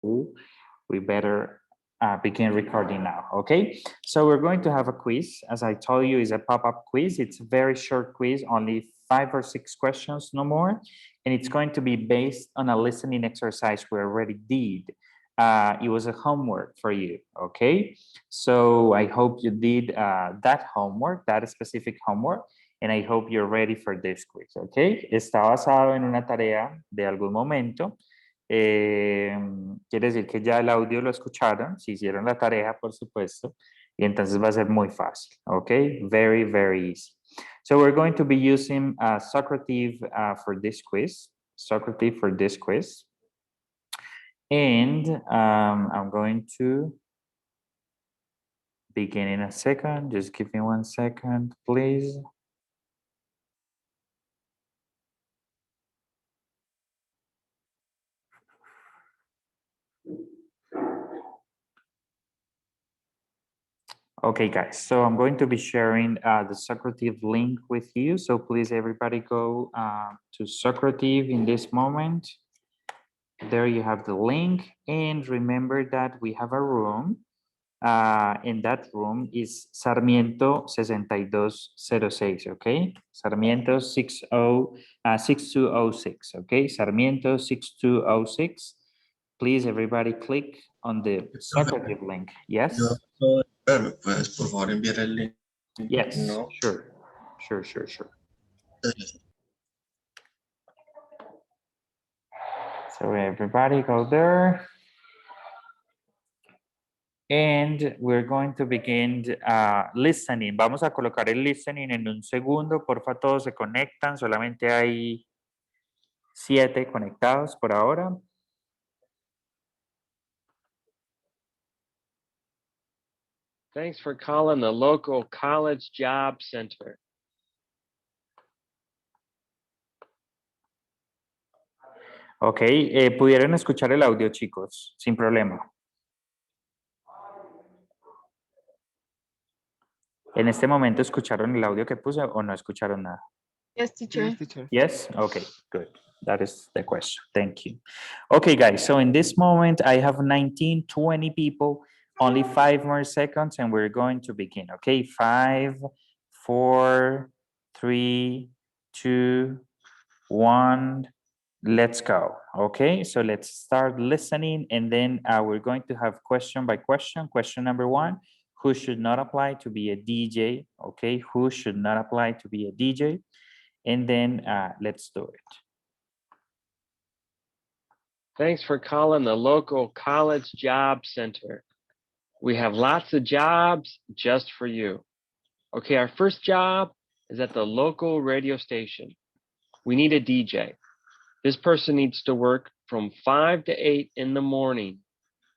we better begin recording now, okay? So we're going to have a quiz. As I told you, it's a pop-up quiz. It's a very short quiz, only 5 or 6 questions, no more. And it's going to be based on a listening exercise we already did. It was a homework for you, okay? So I hope you did that homework, that specific homework, and I hope you're ready for this quiz, okay? Está basado en una tarea de algún momento. Quiere decir que ya el audio lo escucharon, si hicieron la tarea, por supuesto, y entonces va a ser muy fácil, okay? Very, very easy. So we're going to be using Socrative for this quiz, Socrative for this quiz. And I'm going to begin in a second. Just give me 1 second, please. Okay, guys, so I'm going to be sharing the Socrative link with you. So please, everybody go to Socrative in this moment. There you have the link. And remember that we have a room. In that room is Sarmiento 6206, okay? Sarmiento 6206, okay? Sarmiento 6206. Please, everybody click on the Socrative link. Yes? ¿Puedes por favor enviar el link? Yes, No. sure. So everybody go there. And we're going to begin listening. Vamos a colocar el listening en un segundo. Porfa, todos se conectan. Solamente hay 7 conectados por ahora. Thanks for calling the local college job center. Ok, pudieron escuchar el audio, chicos, sin problema. En este momento, ¿escucharon el audio que puse o no escucharon nada? Yes, teacher. Yes, teacher. Yes? Okay, good. That is the question. Thank you. Okay, guys, so in this moment, I have 19, 20 people, only 5 more seconds, and we're going to begin, okay? 5, 4, 3, 2, 1, let's go, okay? So let's start listening, and then we're going to have question by question. Question number 1, who should not apply to be a DJ, okay? Who should not apply to be a DJ? And then let's do it. Thanks for calling the local college job center. We have lots of jobs just for you. Okay, our first job is at the local radio station. We need a DJ. This person needs to work from 5 to 8 in the morning.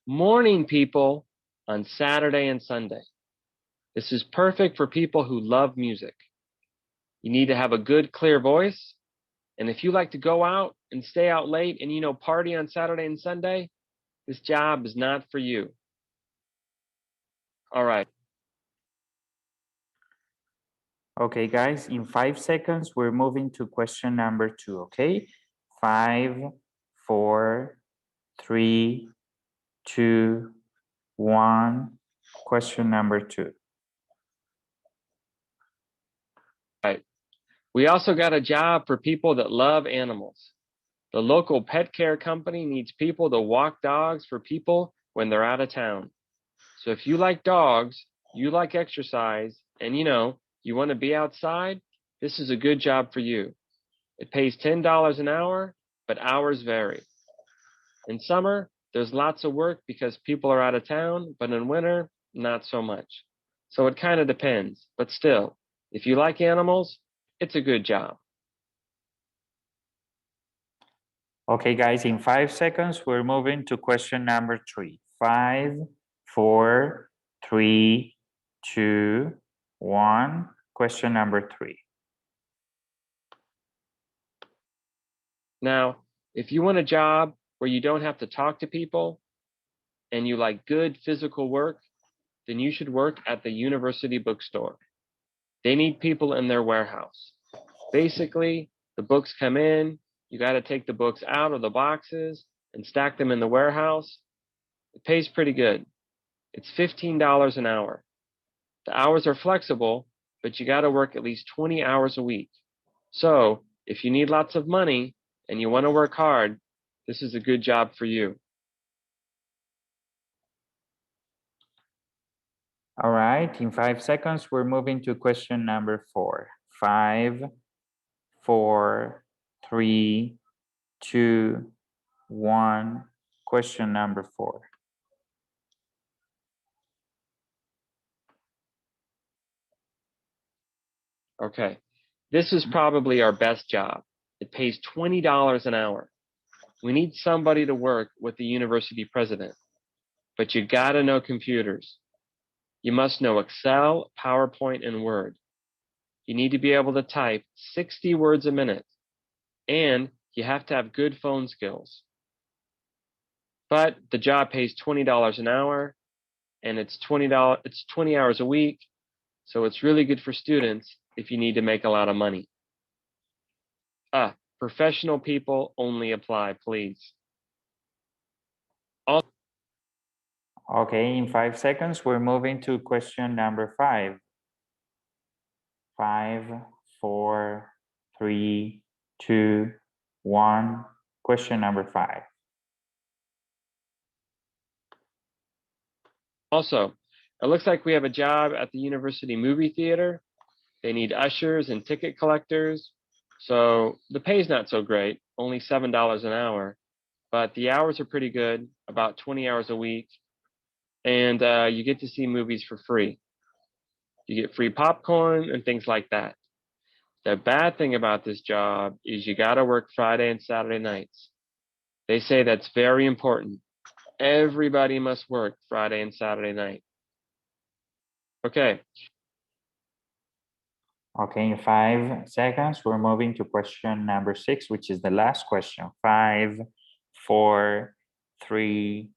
Morning, people, on Saturday and Sunday. This is perfect for people who love music. You need to have a good, clear voice. And if you like to go out and stay out late and, you know, party on Saturday and Sunday, this job is not for you. All right. Okay, guys, in 5 seconds, we're moving to question number 2, okay? 5, 4, 3, 2, 1, question number 2. We also got a job for people that love animals. The local pet care company needs people to walk dogs for people when they're out of town. So if you like dogs, you like exercise, and you know, you want to be outside, this is a good job for you. It pays $10 an hour, but hours vary. In summer, there's lots of work because people are out of town, but in winter, not so much. So it kind of depends, but still, if you like animals, it's a good job. Okay, guys, in 5 seconds, we're moving to question number 3. 5, 4, 3, 2, 1, question number 3. Now, if you want a job where you don't have to talk to people and you like good physical work, then you should work at the university bookstore. They need people in their warehouse. Basically, the books come in, you got to take the books out of the boxes and stack them in the warehouse, It pays pretty good. It's $15 an hour. The hours are flexible, but you got to work at least 20 hours a week. So if you need lots of money and you want to work hard, this is a good job for you. All right, in 5 seconds, we're moving to question number 4. 5, 4, 3, 2, 1. Question number 4. Okay, this is probably our best job. It pays $20 an hour. We need somebody to work with the university president, but you gotta know computers. You must know Excel, PowerPoint, and Word. You need to be able to type 60 words a minute, and you have to have good phone skills. But the job pays $20 an hour, and it's $20 20 hours a week, so it's really good for students if you need to make a lot of money. Professional people only apply, please. Okay, in 5 seconds, we're moving to question number 5. 5, 4, 3, 2, 1. Question number 5. Also, it looks like we have a job at the university movie theater. They need ushers and ticket collectors. So the pay's not so great, only $7 an hour, but the hours are pretty good, about 20 hours a week. And you get to see movies for free. You get free popcorn and things like that. The bad thing about this job is you gotta work Friday and Saturday nights. They say that's very important. Everybody must work Friday and Saturday night. Okay. Okay, in 5 seconds, we're moving to question number 6, which is the last question. 5, 4, 3,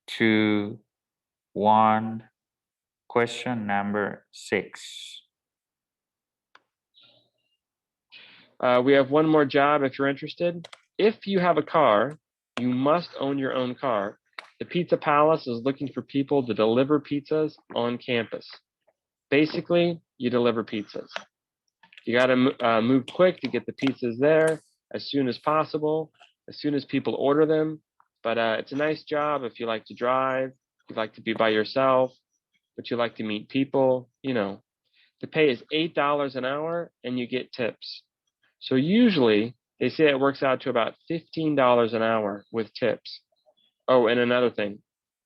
2, 1. Question number 6. We have one more job if you're interested. If you have a car, you must own your own car. The Pizza Palace is looking for people to deliver pizzas on campus. Basically, you deliver pizzas. You got to move quick to get the pizzas there as soon as possible, as soon as people order them. But it's a nice job if you like to drive, you like to be by yourself, but you like to meet people, you know. The pay is $8 an hour and you get tips. So usually they say it works out to about $15 an hour with tips. Oh, and another thing,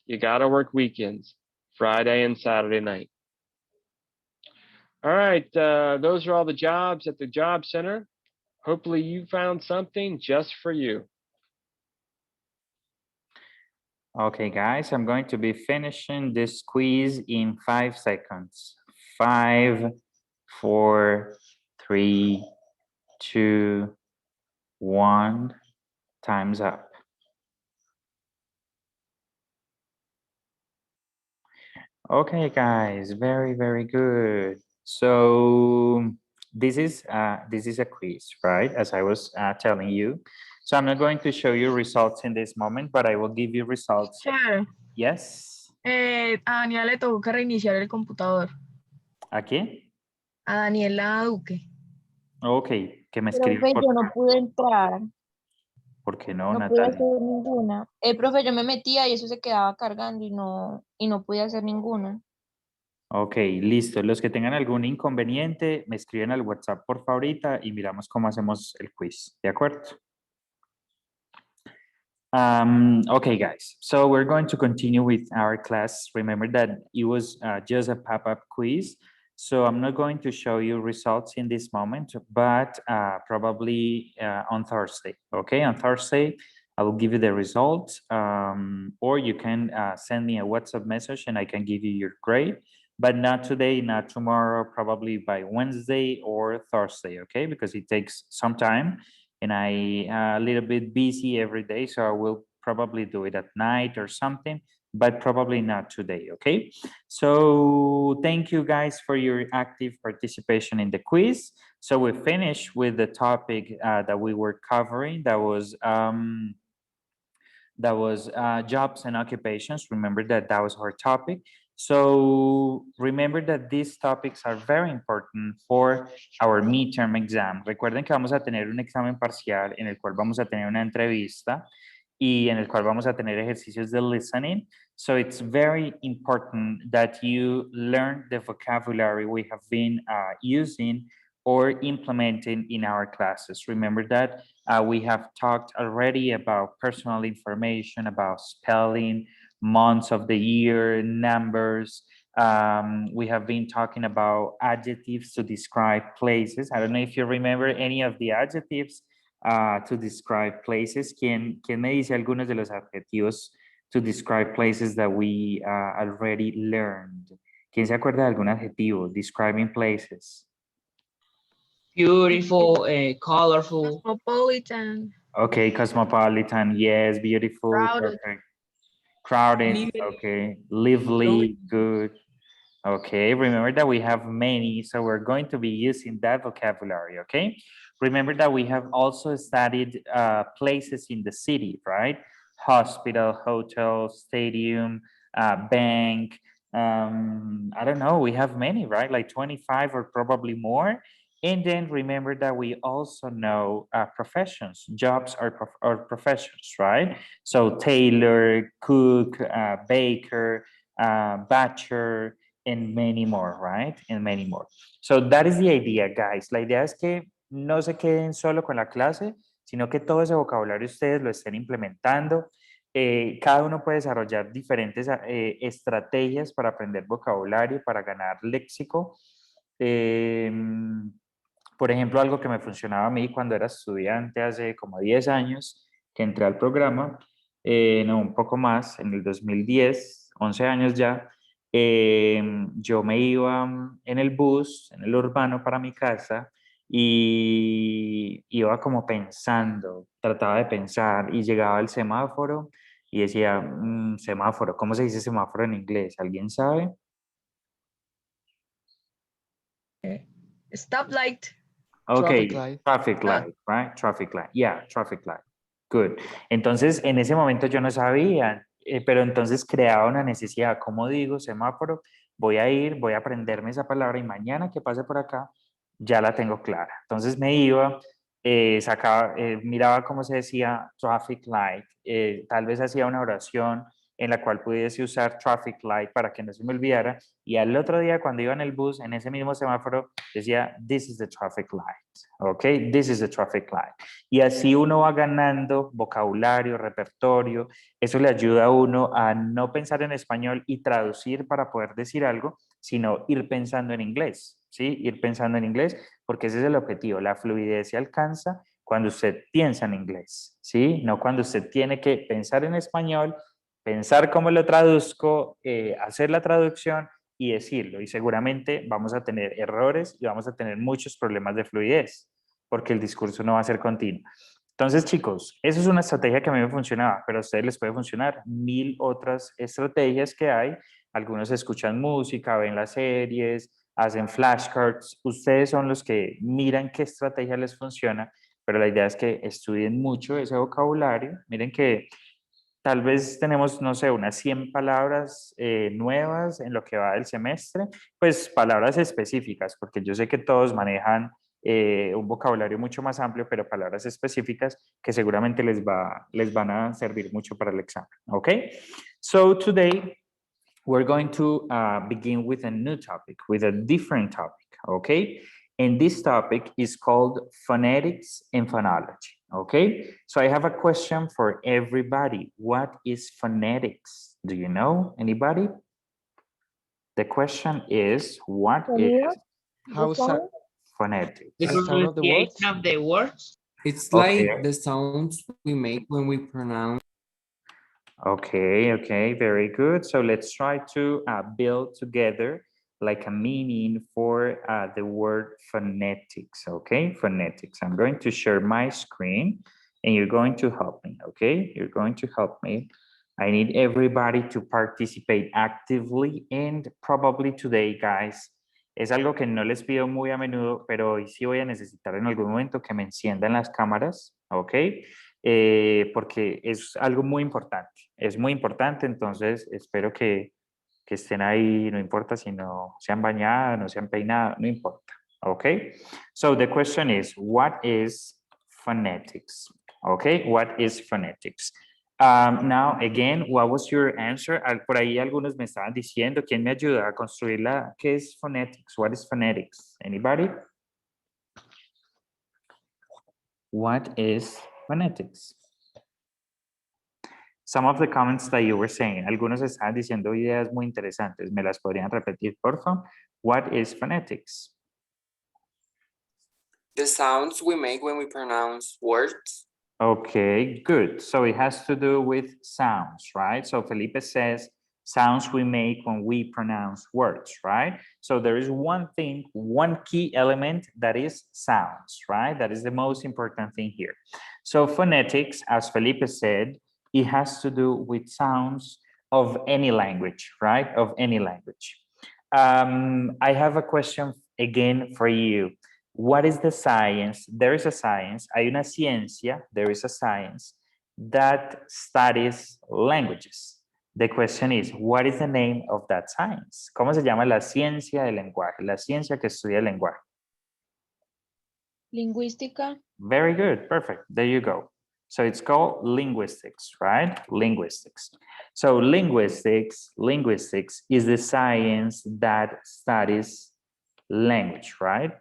you got to work weekends, Friday and Saturday night. All right, those are all the jobs at the Job Center. Hopefully you found something just for you. Okay, guys, I'm going to be finishing this quiz in 5 seconds. 5, 4, 3, 2, 1. Time's up. Okay, guys, very, very good. So this is a quiz, right? As I was telling you. So I'm not going to show you results in this moment, but I will give you results. Sure. Yes. A Daniela le tocó que reiniciar el computador. ¿A quién? A Daniela Duque. Ok, que me escriba. Profe, yo no pude entrar, ¿Por qué no, no pude Natalia? hacer ninguna. Profe, yo me metía y eso se quedaba cargando y no pude hacer ninguna. Ok, listo. Los que tengan algún inconveniente, me escriben al WhatsApp por favorita y miramos cómo hacemos el quiz. ¿De acuerdo? Okay, guys. So we're going to continue with our class. Remember that it was just a pop-up quiz. So I'm not going to show you results in this moment, but probably on Thursday. Okay, on Thursday, I will give you the results, or you can send me a WhatsApp message and I can give you your grade. But not today, not tomorrow, probably by Wednesday or Thursday, okay? Because it takes some time and I a little bit busy every day, so I will probably do it at night or something, but probably not today, okay? So thank you guys for your active participation in the quiz. So we finished with the topic that we were covering, that was that was jobs and occupations. Remember that that was our topic. So remember that these topics are very important for our midterm exam. Recuerden que vamos a tener un examen parcial en el cual vamos a tener una entrevista y en el cual vamos a tener ejercicios de listening. So it's very important that you learn the vocabulary we have been using or implementing in our classes. Remember that we have talked already about personal information, about spelling, months of the year, numbers. We have been talking about adjectives to describe places. I don't know if you remember any of the adjectives to describe places. ¿Quién me dice algunos de los adjetivos to describe places that we already learned? ¿Quién se acuerda de algún adjetivo describing places? Beautiful, colorful. Cosmopolitan. Okay, cosmopolitan, yes, beautiful, Crowded. perfect. Crowded, Lively. okay, lively, good. Okay, remember that we have many, so we're going to be using that vocabulary, okay? Remember that we have also studied places in the city, right? Hospital, hotel, stadium, bank. I don't know, we have many, right? Like 25 or probably more. And then remember that we also know professions, jobs or professions, right? So tailor, cook, baker, butcher, and many more, right? And many more. So that is the idea, guys. La idea es que no se queden solo con la clase, sino que todo ese vocabulario ustedes lo estén implementando. Cada uno puede desarrollar diferentes estrategias para aprender vocabulario, para ganar léxico. Por ejemplo, algo que me funcionaba a mí cuando era estudiante hace como 10 años, que entré al programa, no, un poco más, en el 2010, 11 años ya, yo me iba en el bus, en el urbano para mi casa, y iba como pensando, trataba de pensar, y llegaba al semáforo y decía, semáforo, ¿cómo se dice semáforo en inglés? ¿Alguien sabe? Stoplight. Okay, Traffic light. traffic light, right? Traffic light. Yeah, traffic light. Good. Entonces, en ese momento yo no sabía, pero entonces creaba una necesidad. ¿Cómo digo semáforo? Voy a ir, voy a aprenderme esa palabra y mañana que pase por acá, ya la tengo clara. Entonces me iba, sacaba, miraba cómo se decía traffic light, tal vez hacía una oración en la cual pudiese usar traffic light para que no se me olvidara, y al otro día cuando iba en el bus, en ese mismo semáforo, decía, this is the traffic light, ok, this is the traffic light. Y así uno va ganando vocabulario, repertorio, eso le ayuda a uno a no pensar en español y traducir para poder decir algo, sino ir pensando en inglés, ¿sí? Ir pensando en inglés, porque ese es el objetivo, la fluidez se alcanza cuando usted piensa en inglés, ¿sí? No cuando usted tiene que pensar en español, pensar cómo lo traduzco, hacer la traducción y decirlo. Y seguramente vamos a tener errores y vamos a tener muchos problemas de fluidez, porque el discurso no va a ser continuo. Entonces, chicos, eso es una estrategia que a mí me funcionaba, pero a ustedes les puede funcionar 1000 otras estrategias que hay. Algunos escuchan música, ven las series, hacen flashcards. Ustedes son los que miran qué estrategia les funciona, pero la idea es que estudien mucho ese vocabulario. Miren que tal vez tenemos, no sé, unas 100 palabras nuevas en lo que va del semestre, pues palabras específicas, porque yo sé que todos manejan un vocabulario mucho más amplio, pero palabras específicas que seguramente les van a servir mucho para el examen, ¿ok? So today we're going to begin with a new topic, with a different topic, okay? And this topic is called phonetics and phonology, okay? So I have a question for everybody. What is phonetics? Do you know, anybody? The question is, what is How sound phonetics? The The sound of the words? pronunciation of the words. It's Okay. like the sounds we make when we pronounce. Okay, okay, very good. So let's try to build together like a meaning for the word phonetics, okay? Phonetics. I'm going to share my screen and you're going to help me, okay? You're going to help me. I need everybody to participate actively and probably today, guys. Es algo que no les pido muy a menudo, pero hoy sí voy a necesitar en algún momento que me enciendan las cámaras, okay? porque es algo muy importante. Es muy importante, entonces espero que estén ahí, no importa si no se han bañado, no se han peinado, no importa. Okay? So the question is, what is phonetics? Okay, what is phonetics? Now, again, what was your answer? Por ahí algunos me estaban diciendo, ¿quién me ayuda a construirla? ¿Qué es phonetics? What is phonetics? Anybody? What is phonetics? Some of the comments that you were saying, algunos estaban diciendo ideas muy interesantes. ¿Me las podrían repetir, por favor? What is phonetics? The sounds we make when we pronounce words. Okay, good. So it has to do with sounds, right? So Felipe says sounds we make when we pronounce words, right? So there is one thing, one key element that is sounds, right? That is the most important thing here. So phonetics, as Felipe said, it has to do with sounds of any language, right? Of any language. I have a question again for you. What is the science? There is a science, hay una ciencia, there is a science that studies languages. The question is, what is the name of that science? ¿Cómo se llama la ciencia del lenguaje? La ciencia que estudia el lenguaje. Lingüística. Very good, perfect, there you go. So it's called linguistics, right? Linguistics. So linguistics is the science that studies language, right?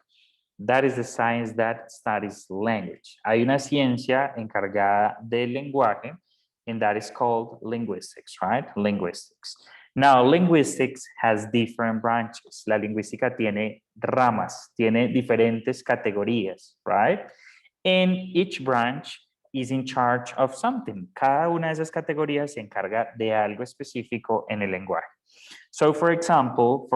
That is the science that studies language. Hay una ciencia encargada del lenguaje, and that is called linguistics, right? Linguistics. Now, linguistics has different branches. La lingüística tiene ramas, tiene diferentes categorías, right? And each branch is in charge of something. Cada una de esas categorías se encarga de algo específico en el lenguaje. So, for example,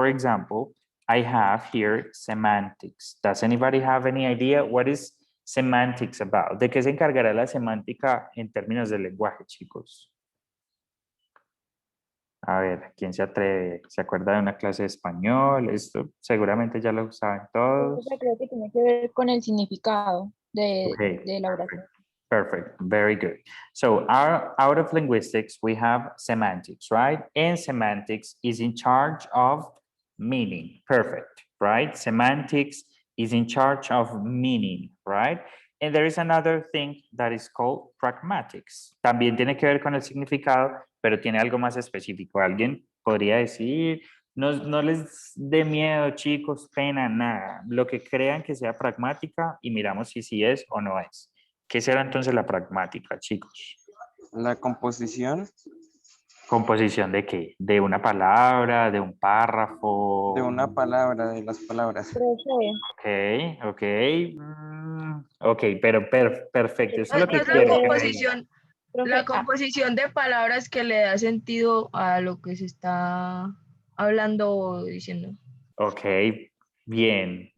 I have here semantics. Does anybody have any idea what is semantics about? ¿De qué se encargará la semántica en términos del lenguaje, chicos? A ver, ¿quién se atreve? ¿Se acuerda de una clase de español? Esto seguramente ya lo saben todos. Creo que tiene que ver con el significado Okay, de la oración. perfect, very good. So out of linguistics, we have semantics, right? And semantics is in charge of meaning, perfect, right? Semantics is in charge of meaning, right? And there is another thing that is called pragmatics. También tiene que ver con el significado, pero tiene algo más específico. Alguien podría decir, no les dé miedo, chicos, pena, nada. Lo que crean que sea pragmática y miramos si sí es o no es. ¿Qué será entonces la pragmática, chicos? La composición ¿Composición de qué? ¿De una palabra, de un párrafo? de una palabra, de las palabras. Ok. Ok, pero perfecto. Eso es lo que Es quiero que me digan. la composición de palabras que le da sentido a lo que se está hablando o diciendo. Ok, bien.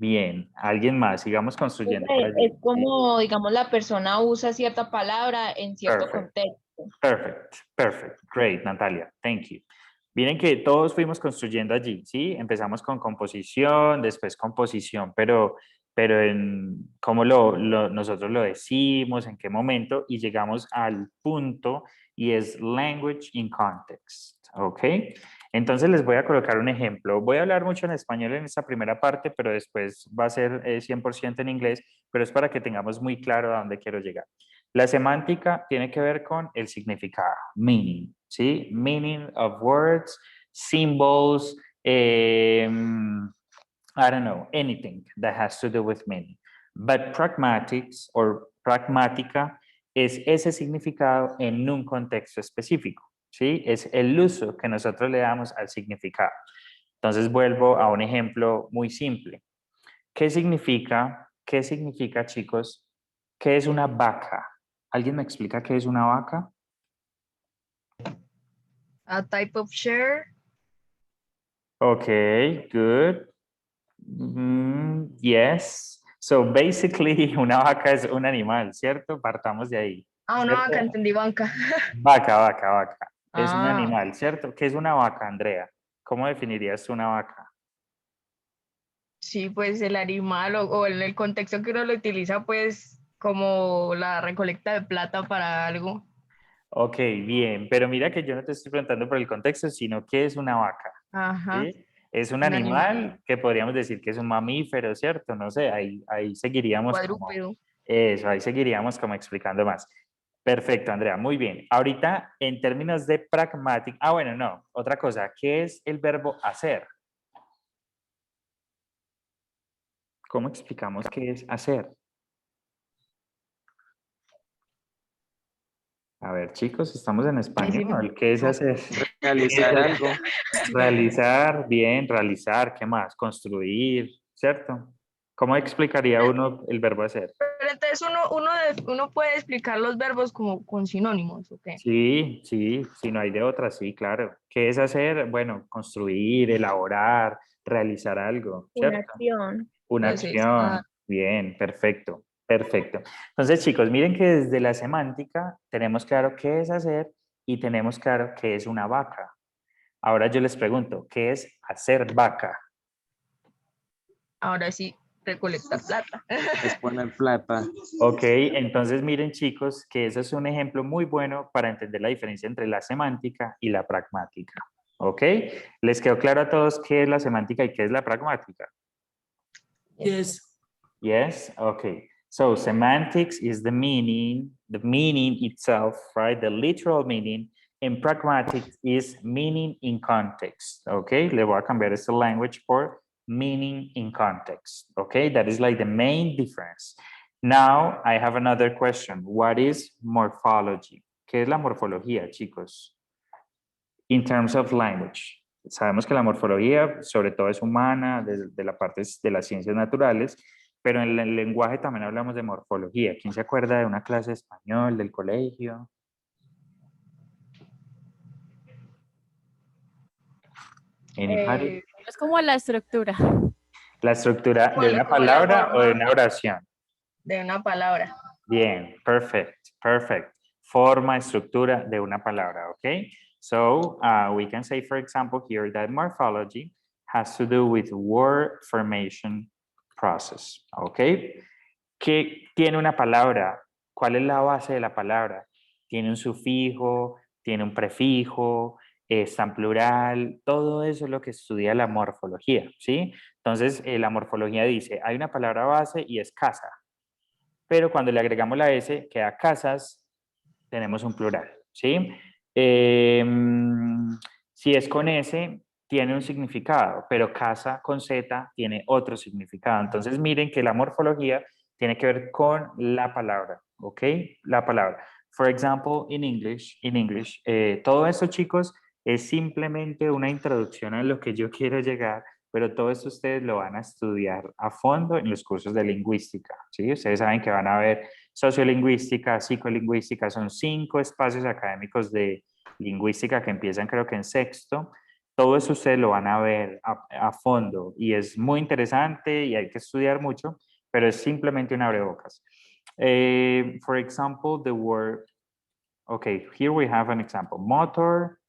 ¿Alguien más? Sigamos construyendo por allí. Es como, digamos, la persona usa cierta palabra en cierto contexto. Perfect. Great, Natalia. Thank you. Miren que todos fuimos construyendo allí, ¿sí? Empezamos con composición, después composición, pero en cómo nosotros lo decimos, en qué momento, y llegamos al punto, y es language in context, ¿ok? Entonces les voy a colocar un ejemplo. Voy a hablar mucho en español en esta primera parte, pero después va a ser 100% en inglés, pero es para que tengamos muy claro a dónde quiero llegar. La semántica tiene que ver con el significado, meaning, ¿sí? Meaning of words, symbols, I don't know, anything that has to do with meaning. But pragmatics or pragmática es ese significado en un contexto específico, ¿sí? Es el uso que nosotros le damos al significado. Entonces vuelvo a un ejemplo muy simple. ¿Qué significa, chicos? ¿Qué es una vaca? ¿Alguien me explica qué es una vaca? A type of share. Okay, good. Yes. So basically, una vaca es un animal, ¿cierto? Partamos de ahí. Una ¿cierto? vaca, entendí banca. Vaca. Es un Ah. animal, ¿cierto? ¿Qué es una vaca, Andrea? ¿Cómo definirías una vaca? Sí, pues el animal o en el contexto que uno lo utiliza, pues como la recolecta de plata para algo. Ok, bien, pero mira que yo no te estoy preguntando por el contexto, sino qué es una vaca. Ajá, ¿Sí? Es un un animal animal que podríamos decir que es un mamífero, ¿cierto? No sé, ahí seguiríamos como cuadrúpedo. eso, ahí seguiríamos como explicando más. Perfecto, Andrea, muy bien. Ahorita, en términos de pragmatic, bueno, no, otra cosa, ¿qué es el verbo hacer? ¿Cómo explicamos qué es hacer? A ver, chicos, estamos en español. ¿Qué es hacer? Realizar algo. Realizar, bien, realizar, ¿qué más? Construir, ¿cierto? ¿Cómo explicaría uno el verbo hacer? Pero entonces uno puede explicar los verbos como con sinónimos, ¿ok? Sí, sí, si no hay de otra, sí, claro. ¿Qué es hacer? Bueno, construir, elaborar, realizar algo, Una ¿cierto? acción. Una Entonces, acción. Bien, perfecto, perfecto. Entonces, chicos, miren que desde la semántica tenemos claro qué es hacer y tenemos claro qué es una vaca. Ahora yo les pregunto, ¿qué es hacer vaca? ahora sí, recolectar plata. Es poner plata. Ok, entonces miren chicos que eso es un ejemplo muy bueno para entender la diferencia entre la semántica y la pragmática. Ok, ¿les quedó claro a todos qué es la semántica y qué es la pragmática? Yes. Yes, okay. So semantics is the meaning itself, right? The literal meaning. And pragmatics is meaning in context, okay? Le voy a cambiar este language por meaning in context, okay? That is like the main difference. Now I have another question. What is morphology? ¿Qué es la morfología, chicos? In terms of language. Sabemos que la morfología, sobre todo, es humana, de la parte de las ciencias naturales, pero en el lenguaje también hablamos de morfología. ¿Quién se acuerda de una clase de español del colegio? Anybody? Es como la estructura. La estructura Como, de una como la palabra o de forma una oración. de una palabra. Bien, perfect, perfect. Forma, estructura de una palabra, okay? So we can say, for example, here that morphology has to do with word formation process, okay? ¿Qué tiene una palabra? ¿Cuál es la base de la palabra? Tiene un sufijo, tiene un prefijo, está en plural, todo eso es lo que estudia la morfología, ¿sí? Entonces, la morfología dice, hay una palabra base y es casa, pero cuando le agregamos la S, queda casas, tenemos un plural, ¿sí? Si es con S, tiene un significado, pero casa con Z tiene otro significado. Entonces, miren que la morfología tiene que ver con la palabra, ¿ok? La palabra. For example, in English, todo esto, chicos, es simplemente una introducción a lo que yo quiero llegar, pero todo esto ustedes lo van a estudiar a fondo en los cursos de lingüística, ¿sí? Ustedes saben que van a ver sociolingüística, psicolingüística, son 5 espacios académicos de lingüística que empiezan creo que en sexto. Todo eso ustedes lo van a ver a fondo y es muy interesante y hay que estudiar mucho, pero es simplemente un abrebocas. For example, the word, okay, here we have an example, motor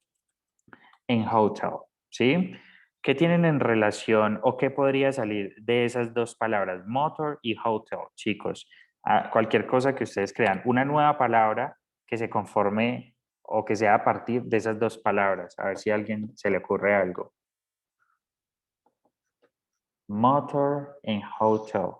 and hotel, ¿sí? ¿Qué tienen en relación o qué podría salir de esas dos palabras, motor y hotel, chicos? Cualquier cosa que ustedes crean, una nueva palabra que se conforme o que sea a partir de esas dos palabras. A ver si a alguien se le ocurre algo. Motor and hotel.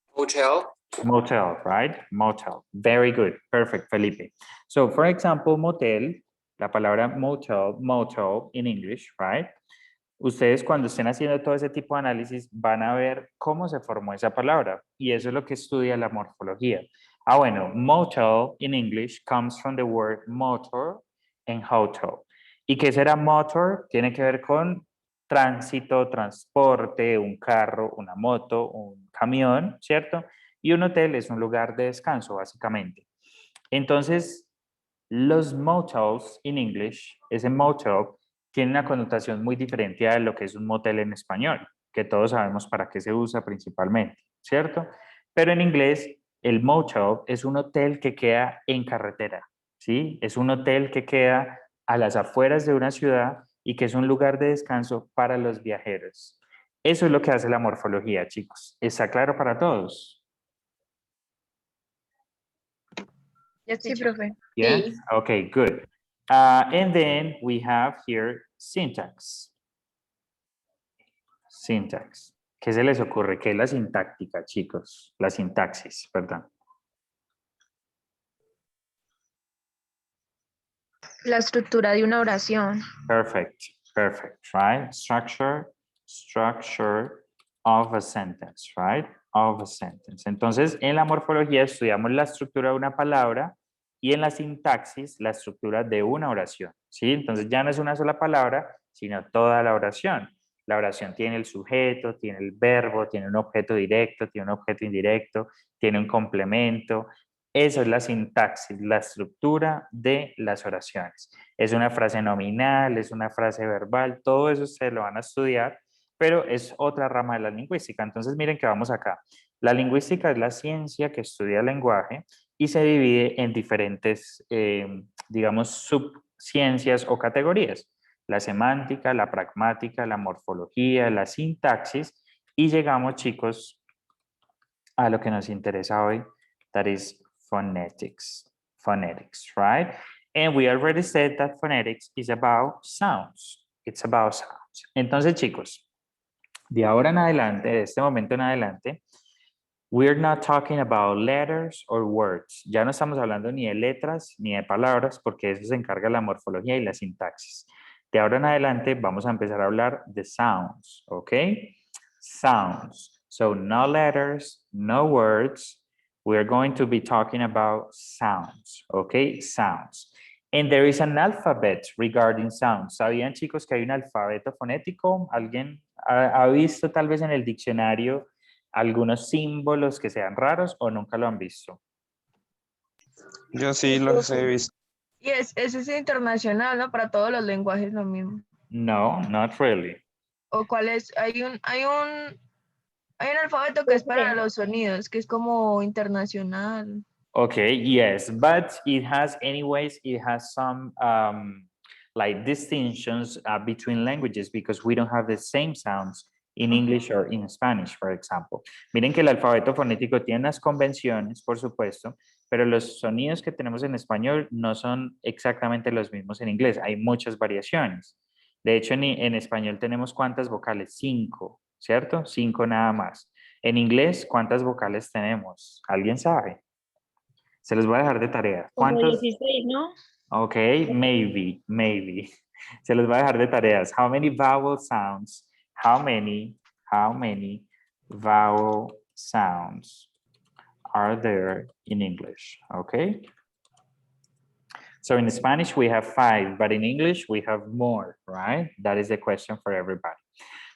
Hotel. Motel, right? Motel. Very good. Perfect, Felipe. So, for example, motel, la palabra motel in English, right? Ustedes cuando estén haciendo todo ese tipo de análisis van a ver cómo se formó esa palabra y eso es lo que estudia la morfología. Bueno, motel in English comes from the word motor and hotel. ¿Y qué será motor? Tiene que ver con tránsito, transporte, un carro, una moto, un camión, ¿cierto? Y un hotel es un lugar de descanso, básicamente. Entonces, los motels in English, ese motel tiene una connotación muy diferente a lo que es un motel en español, que todos sabemos para qué se usa principalmente, ¿cierto? Pero en inglés, el motel es un hotel que queda en carretera, ¿sí? Es un hotel que queda a las afueras de una ciudad y que es un lugar de descanso para los viajeros. Eso es lo que hace la morfología, chicos. ¿Está claro para todos? Yes, Sí, teacher. profe. Yes? Sí. Okay, good. And then we have here syntax. Syntax. ¿Qué se les ocurre? ¿Qué es la sintáctica, chicos? La sintaxis, perdón. La estructura de una oración. Perfect, perfect, right? Structure of a sentence, right? Of a sentence. Entonces, en la morfología estudiamos la estructura de una palabra y en la sintaxis la estructura de una oración, ¿sí? Entonces ya no es una sola palabra, sino toda la oración. La oración tiene el sujeto, tiene el verbo, tiene un objeto directo, tiene un objeto indirecto, tiene un complemento. Eso es la sintaxis, la estructura de las oraciones. Es una frase nominal, es una frase verbal, todo eso se lo van a estudiar, pero es otra rama de la lingüística. Entonces miren que vamos acá. La lingüística es la ciencia que estudia el lenguaje y se divide en diferentes, digamos, subciencias o categorías. La semántica, la pragmática, la morfología, la sintaxis, y llegamos, chicos, a lo que nos interesa hoy, that is phonetics. Phonetics, right? And we already said that phonetics is about sounds. It's about sounds. Entonces, chicos, de ahora en adelante, de este momento en adelante, we're not talking about letters or words. Ya no estamos hablando ni de letras ni de palabras, porque eso se encarga la morfología y la sintaxis. De ahora en adelante vamos a empezar a hablar de sounds, ¿ok? Sounds. So no letters, no words. We're going to be talking about sounds, ¿ok? Sounds. And there is an alphabet regarding sounds. ¿Sabían, chicos, que hay un alfabeto fonético? ¿Alguien ha visto tal vez en el diccionario algunos símbolos que sean raros o nunca lo han visto? Yo sí los he visto. Y ese es internacional, ¿no? Para todos los lenguajes lo mismo. No, not really. ¿O cuál es? Hay un alfabeto que es para los sonidos, que es como internacional. Okay, yes, but it has some like distinctions between languages because we don't have the same sounds in English or in Spanish, for example. Miren que el alfabeto fonético tiene unas convenciones, por supuesto, pero los sonidos que tenemos en español no son exactamente los mismos en inglés. Hay muchas variaciones. De hecho, en español tenemos ¿cuántas vocales? 5, ¿cierto? 5 nada más. En inglés, ¿cuántas vocales tenemos? ¿Alguien sabe? Se los voy a dejar de tarea. Como ¿Cuántas? 16, ¿no? Ok, maybe. Se los voy a dejar de tareas. How many vowel sounds? How many vowel sounds are there in English? Okay. So in Spanish we have 5, but in English we have more, right? That is the question for everybody.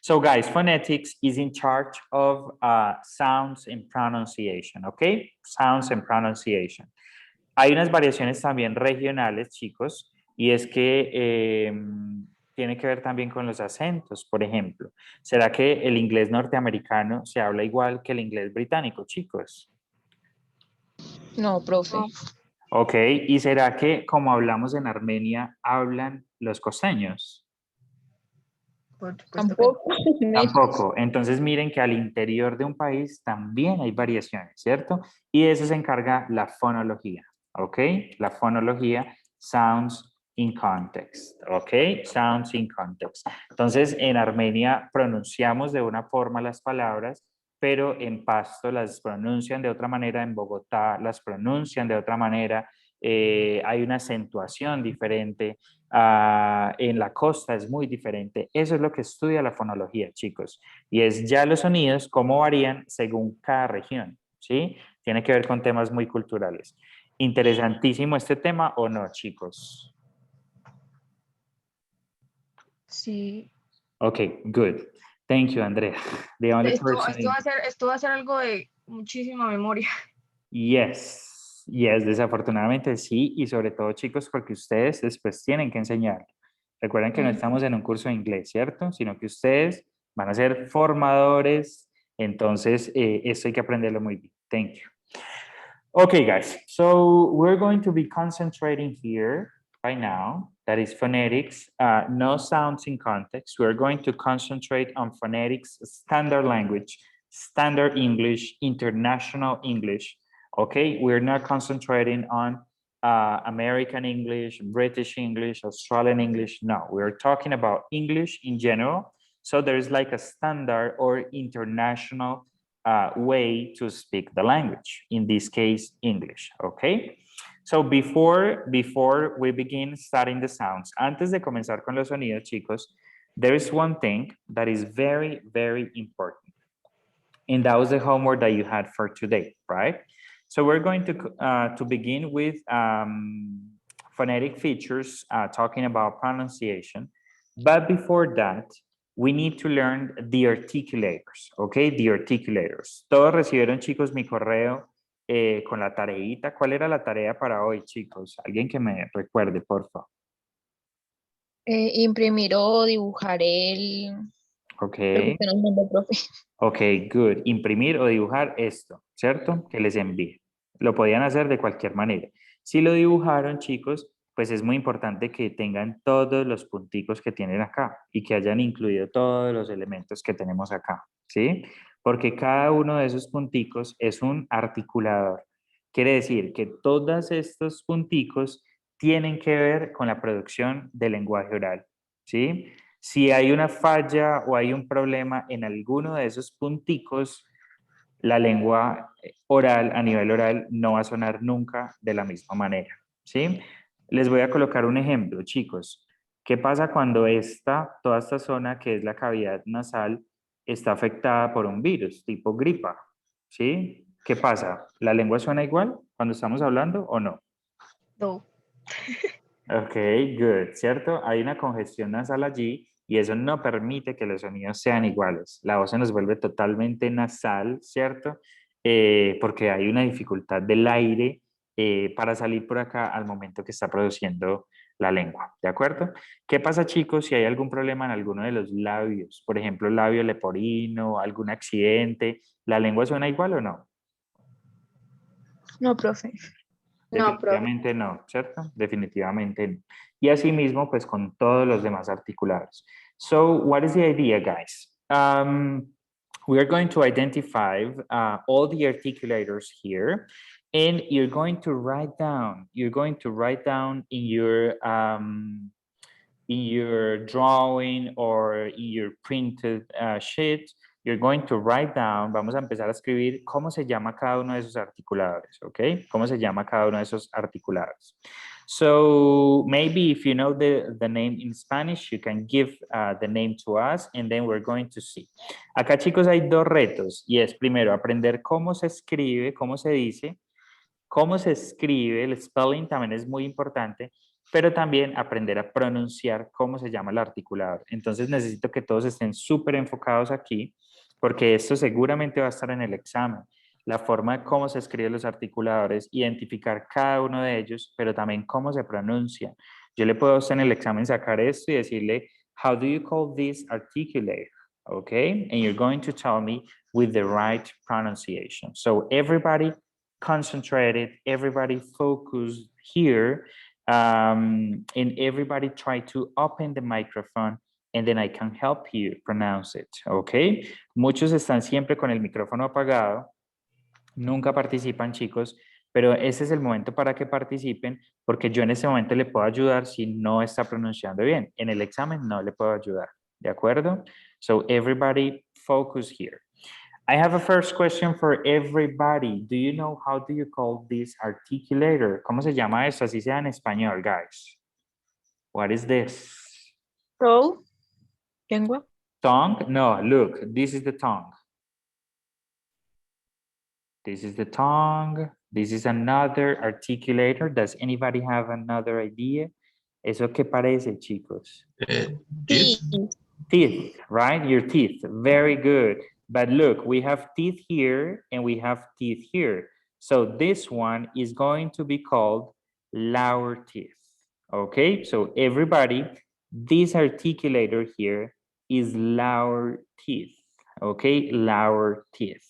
So guys, phonetics is in charge of sounds and pronunciation, okay? Sounds and pronunciation. Hay unas variaciones también regionales, chicos, y es que tiene que ver también con los acentos, por ejemplo. ¿Será que el inglés norteamericano se habla igual que el inglés británico, chicos? No, profe. Ok, ¿y será que como hablamos en Armenia, hablan los costeños? Por supuesto que Tampoco. Tampoco. Entonces miren que al interior de un país también hay variaciones, ¿cierto? Y de eso se encarga la fonología, ¿ok? La fonología, sounds in context, ¿ok? Sounds in context. Entonces en Armenia pronunciamos de una forma las palabras, pero en Pasto las pronuncian de otra manera, en Bogotá las pronuncian de otra manera, hay una acentuación diferente. En la costa es muy diferente. Eso es lo que estudia la fonología, chicos. Y es ya los sonidos, cómo varían según cada región, ¿sí? Tiene que ver con temas muy culturales. Interesantísimo este tema, ¿o no, chicos? sí. Okay, good. Thank you, Andrea. The only person Esto va a ser algo de muchísima memoria. Yes, desafortunadamente sí, y sobre todo, chicos, porque ustedes después tienen que enseñar. Recuerden que no estamos en un curso de inglés, ¿cierto? Sino que ustedes van a ser formadores, entonces esto hay que aprenderlo muy bien. Thank you. Okay, guys, so we're going to be concentrating here right now, that is phonetics, no sounds in context. We're going to concentrate on phonetics, standard language, standard English, international English. Okay, we're not concentrating on American English, British English, Australian English. No, we're talking about English in general. So there's like a standard or international way to speak the language. In this case, English, okay? So before we begin studying the sounds, antes de comenzar con los sonidos, chicos, there is one thing that is very, very important. And that was the homework that you had for today, right? So we're going to begin with phonetic features, talking about pronunciation. But before that, we need to learn the articulators, okay? The articulators. Todos recibieron, chicos, mi correo con la tareita. ¿Cuál era la tarea para hoy, chicos? Alguien que me recuerde, por favor. Imprimir o dibujar el... Ok. lo que usted nos mandó, profe. Ok, good. Imprimir o dibujar esto, ¿cierto? Que les envíe. Lo podían hacer de cualquier manera. Si lo dibujaron, chicos, pues es muy importante que tengan todos los punticos que tienen acá y que hayan incluido todos los elementos que tenemos acá, ¿sí? Porque cada uno de esos punticos es un articulador. Quiere decir que todos estos punticos tienen que ver con la producción del lenguaje oral, ¿sí? Si hay una falla o hay un problema en alguno de esos punticos, la lengua oral, a nivel oral, no va a sonar nunca de la misma manera, ¿sí? Les voy a colocar un ejemplo, chicos. ¿Qué pasa cuando toda esta zona, que es la cavidad nasal, está afectada por un virus tipo gripa? ¿Sí? ¿Qué pasa? ¿La lengua suena igual cuando estamos hablando o no? No. Ok, good, ¿cierto? Hay una congestión nasal allí y eso no permite que los sonidos sean iguales. La voz se nos vuelve totalmente nasal, ¿cierto? Porque hay una dificultad del aire para salir por acá al momento que está produciendo la lengua, ¿de acuerdo? ¿Qué pasa, chicos, si hay algún problema en alguno de los labios? Por ejemplo, labio leporino, algún accidente, ¿la lengua suena igual o no? No, profe. Definitivamente no, ¿cierto? Definitivamente no. Y asimismo, pues con todos los demás articulados. So, what is the idea, guys? We are going to identify all the articulators here, and you're going to write down in your drawing or in your printed sheet, you're going to write down, vamos a empezar a escribir cómo se llama cada uno de esos articuladores, ¿ok? ¿Cómo se llama cada uno de esos articuladores? So maybe if you know the name in Spanish, you can give the name to us and then we're going to see. Acá, chicos, hay dos retos y es primero aprender cómo se escribe, cómo se dice, cómo se escribe, el spelling también es muy importante, pero también aprender a pronunciar cómo se llama el articulador. Entonces necesito que todos estén súper enfocados aquí, porque esto seguramente va a estar en el examen. La forma de cómo se escriben los articuladores, identificar cada uno de ellos, pero también cómo se pronuncian. Yo le puedo a usted en el examen sacar esto y decirle, how do you call this articulator? Okay, and you're going to tell me with the right pronunciation. So everybody concentrated, everybody focused here, and everybody try to open the microphone and then I can help you pronounce it, ¿ok? Muchos están siempre con el micrófono apagado, nunca participan, chicos, pero ese es el momento para que participen porque yo en ese momento le puedo ayudar si no está pronunciando bien. En el examen no le puedo ayudar, ¿de acuerdo? So everybody focus here. I have a first question for everybody. Do you know how do you call this articulator? ¿Cómo se llama eso? Así sea en español, guys. What is this? Throat. Lengua. Tongue? No, look, this is the tongue. This is the tongue. This is another articulator. Does anybody have another idea? ¿Eso qué parece, chicos? Teeth. Teeth, right? Your teeth. Very good. But look, we have teeth here and we have teeth here. So this one is going to be called lower teeth. Okay, so everybody, this articulator here is lower teeth. Okay, lower teeth.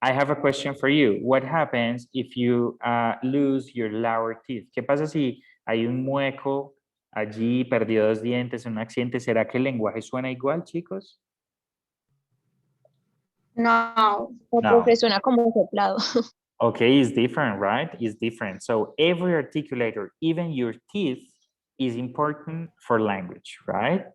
I have a question for you. What happens if you lose your lower teeth? ¿Qué pasa si hay un mueco allí, perdió dos dientes en un accidente? ¿Será que el lenguaje suena igual, chicos? No. No. Profe, suena como soplado. Okay, it's different, right? It's different. So every articulator, even your teeth, is important for language, right?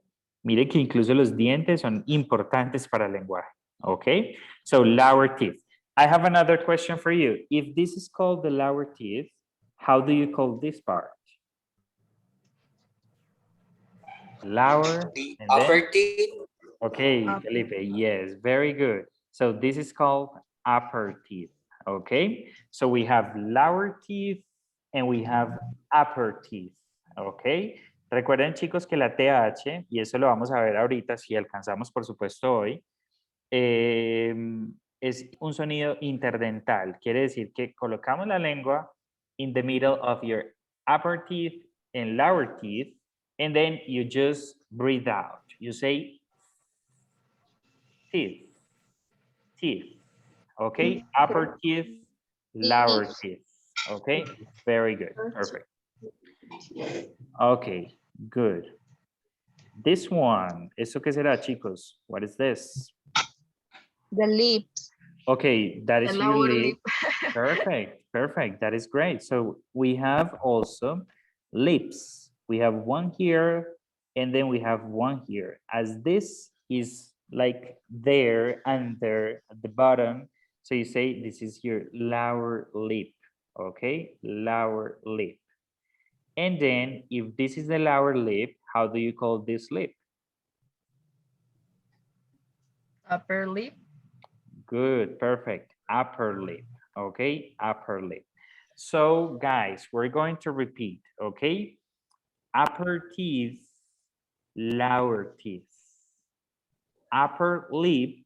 Mire que incluso los dientes son importantes para el lenguaje. Okay, so lower teeth. I have another question for you. If this is called the lower teeth, how do you call this part? Lower, The and then? upper teeth, Okay, Upper. Felipe, yes, very good. So this is called upper teeth, okay? So we have lower teeth and we have upper teeth, okay? Recuerden, chicos, que la TH, y eso lo vamos a ver ahorita, si alcanzamos, por supuesto, hoy, es un sonido interdental. Quiere decir que colocamos la lengua in the middle of your upper teeth and lower teeth, and then you just breathe out. You say teeth, teeth, okay? Upper teeth, lower teeth, okay? Very good, perfect. Okay, good. This one, ¿eso qué será, chicos? What is this? The lips. Okay, that is The your lower lip. lip. Perfect, perfect, that is great. So we have also lips. We have one here, and then we have one here. As this is like there and there at the bottom, so you say this is your lower lip, okay? Lower lip. And then if this is the lower lip, how do you call this lip? Upper lip. Good, perfect. Upper lip, okay? Upper lip. So guys, we're going to repeat, okay? Upper teeth, lower teeth. Upper lip,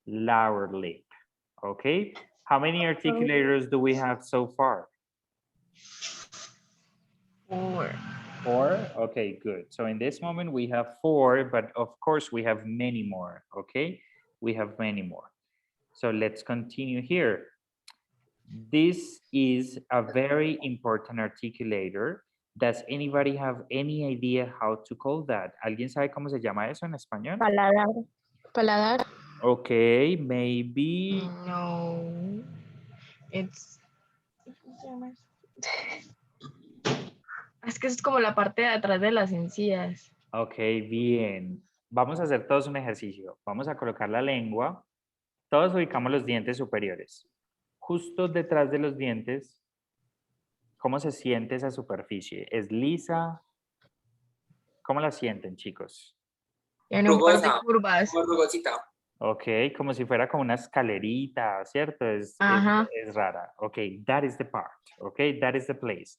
lower lip, okay? How many articulators do we have so far? 4. 4? Okay, good. So in this moment we have 4, but of course we have many more, okay? We have many more. So let's continue here. This is a very important articulator. Does anybody have any idea how to call that? ¿Alguien sabe cómo se llama eso en español? Paladar. Paladar. Okay, maybe. No. It's. Es que es como la parte de atrás de las encías. Ok, bien. Vamos a hacer todos un ejercicio. Vamos a colocar la lengua. Todos ubicamos los dientes superiores. Justo detrás de los dientes, ¿cómo se siente esa superficie? ¿Es lisa? ¿Cómo la sienten, chicos? Tiene un par de rugosa, curvas. como rugosita. Ok, como si fuera como una escalerita, ¿cierto? Es Ajá. rara. Ok, that is the part. Ok, that is the place.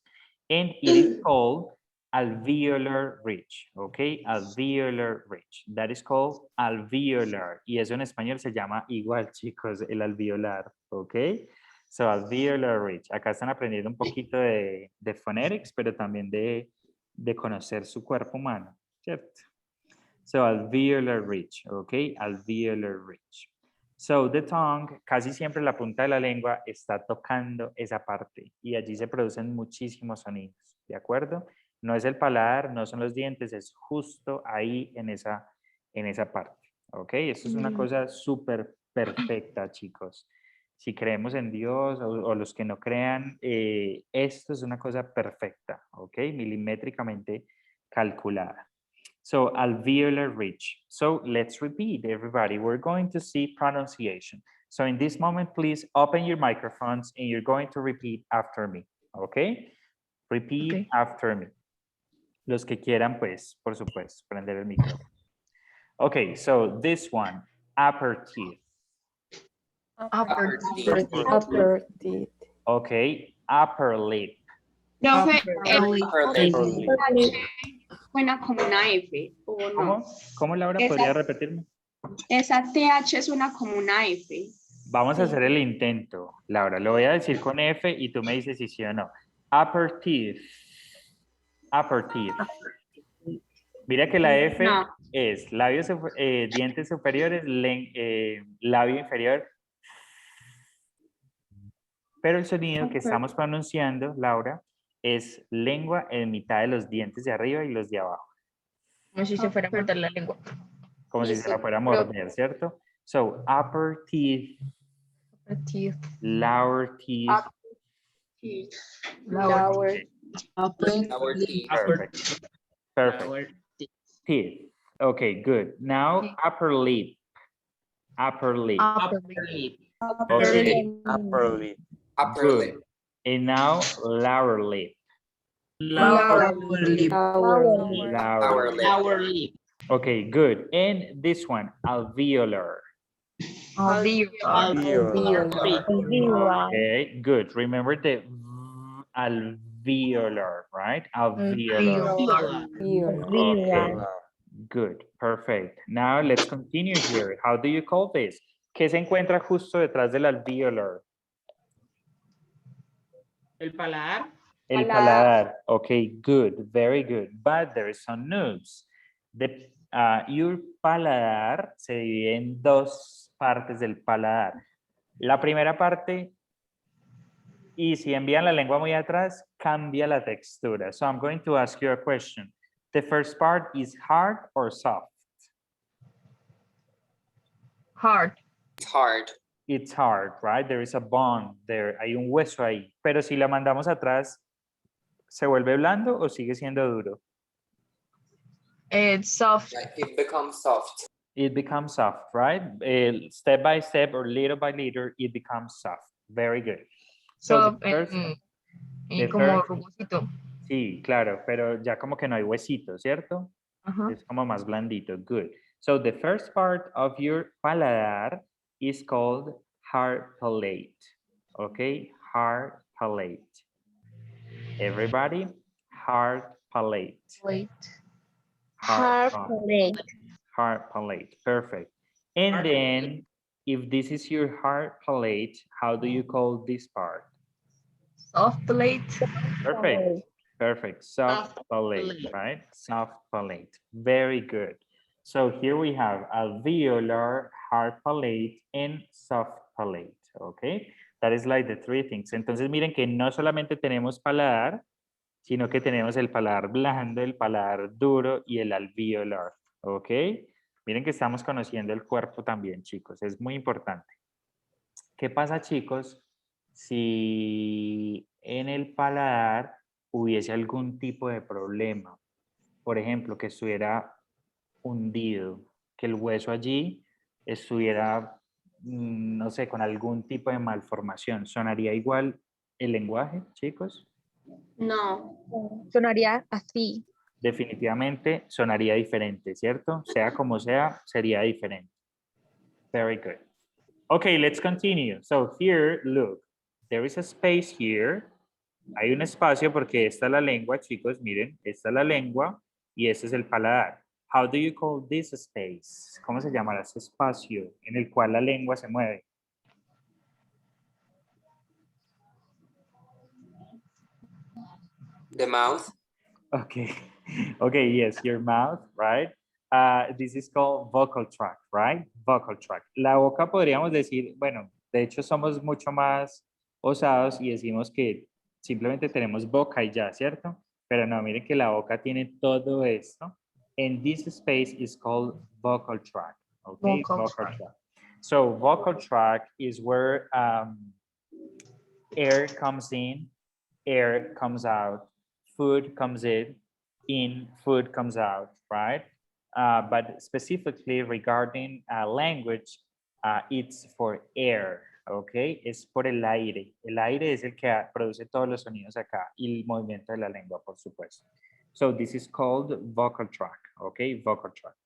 And it is called alveolar ridge. Ok, alveolar ridge. That is called alveolar. Y eso en español se llama igual, chicos, el alveolar. Ok, so alveolar ridge. Acá están aprendiendo un poquito de phonetics, pero también de conocer su cuerpo humano, ¿cierto? So alveolar ridge, okay, alveolar ridge. So the tongue, casi siempre la punta de la lengua está tocando esa parte y allí se producen muchísimos sonidos, ¿de acuerdo? No es el paladar, no son los dientes, es justo ahí en esa parte, ¿ok? Eso es una cosa súper perfecta, chicos. Si creemos en Dios o los que no crean, esto es una cosa perfecta, ¿ok? Milimétricamente calculada. So alveolar ridge. So let's repeat, everybody. We're going to see pronunciation. So in this moment, please open your microphones and you're going to repeat after me, okay? Repeat Okay. after me. Los que quieran, pues, por supuesto, prender el micrófono. Okay, so this one, upper teeth. Upper teeth. Upper teeth. Okay, upper lip. Profe, Upper lip. Upper lip. Upper lip. suena como una F, ¿o no? ¿Cómo? ¿Cómo, Laura? Esa- ¿Podría repetirme? Esa TH suena como una F. Vamos a hacer el intento, Laura. Lo voy a decir con F y tú me dices si sí o no. Upper teeth. Upper teeth. Mira que la F No. es labios, dientes superiores, labio inferior. Pero el sonido que Ok. estamos pronunciando, Laura, es lengua en mitad de los dientes de arriba y los de abajo. Como si se fuera a morder la lengua. Como si se la fuera a morder, ¿cierto? So, upper teeth. The teeth. Lower teeth. Lower Okay, Our teeth. perfect. Perfect. Teeth. Okay, good. Now Teeth. upper lip. Upper lip. Upper Okay, Upper lip. Upper good. lip. And now lower lip. Lower lip. Our Lower lip. lip. Okay, good. And this one, alveolar. Alveolar. Okay, good. Remember the alveolar, right? Alveolar. Okay, good. Perfect. Now let's continue here. How do you call this? ¿Qué se encuentra justo detrás del alveolar? El paladar. El paladar. Okay, good. Very good. But there is some news. Your paladar se divide en dos partes del paladar. La primera parte, y si envían la lengua muy atrás, cambia la textura. So I'm going to ask you a question. The first part is hard or soft? Hard. It's hard. It's hard, right? There is a bone there. Hay un hueso ahí. Pero si la mandamos atrás, ¿se vuelve blando o sigue siendo duro? It's soft. Like it becomes soft. It becomes soft, right? Step by step or little by little, it becomes soft. Very good. So Soft the first, y the como first- rugosito. sí, claro, pero ya como que no hay huesito, ¿cierto? Ajá. Es como más blandito. Good. So the first part of your paladar is called hard palate. Okay, hard palate. Everybody, hard palate. Wait. Hard palate. Perfect. And Hard then, if this is your hard palate, how do you call this part? Soft plate. Perfect. Perfect. Soft Soft palate, palate. right? Soft palate. Very good. So here we have alveolar, hard palate, and soft palate. Okay. That is like the three things. Entonces miren que no solamente tenemos paladar, sino que tenemos el paladar blando, el paladar duro y el alveolar. Ok. Miren que estamos conociendo el cuerpo también, chicos. Es muy importante. ¿Qué pasa, chicos, si en el paladar hubiese algún tipo de problema? Por ejemplo, que estuviera hundido, que el hueso allí estuviera, no sé, con algún tipo de malformación. ¿Sonaría igual el lenguaje, chicos? No. Sonaría así. Definitivamente sonaría diferente, ¿cierto? Sea como sea, sería diferente. Very good. Okay, let's continue. So here, look, there is a space here. Hay un espacio porque esta es la lengua, chicos, miren, esta es la lengua y este es el paladar. How do you call this space? ¿Cómo se llamará ese espacio en el cual la lengua se mueve? The mouth. Okay. Okay, yes, your mouth, right? This is called vocal tract, right? Vocal tract. La boca podríamos decir, bueno, de hecho somos mucho más osados y decimos que simplemente tenemos boca y ya, ¿cierto? Pero no, miren que la boca tiene todo esto. And this space is called vocal tract, okay? Vocal tract. So vocal tract is where air comes in, air comes out, food comes in, food comes out, right? But specifically regarding language, it's for air, okay? Es por el aire. El aire es el que produce todos los sonidos acá y el movimiento de la lengua, por supuesto. So this is called vocal tract, okay? Vocal tract.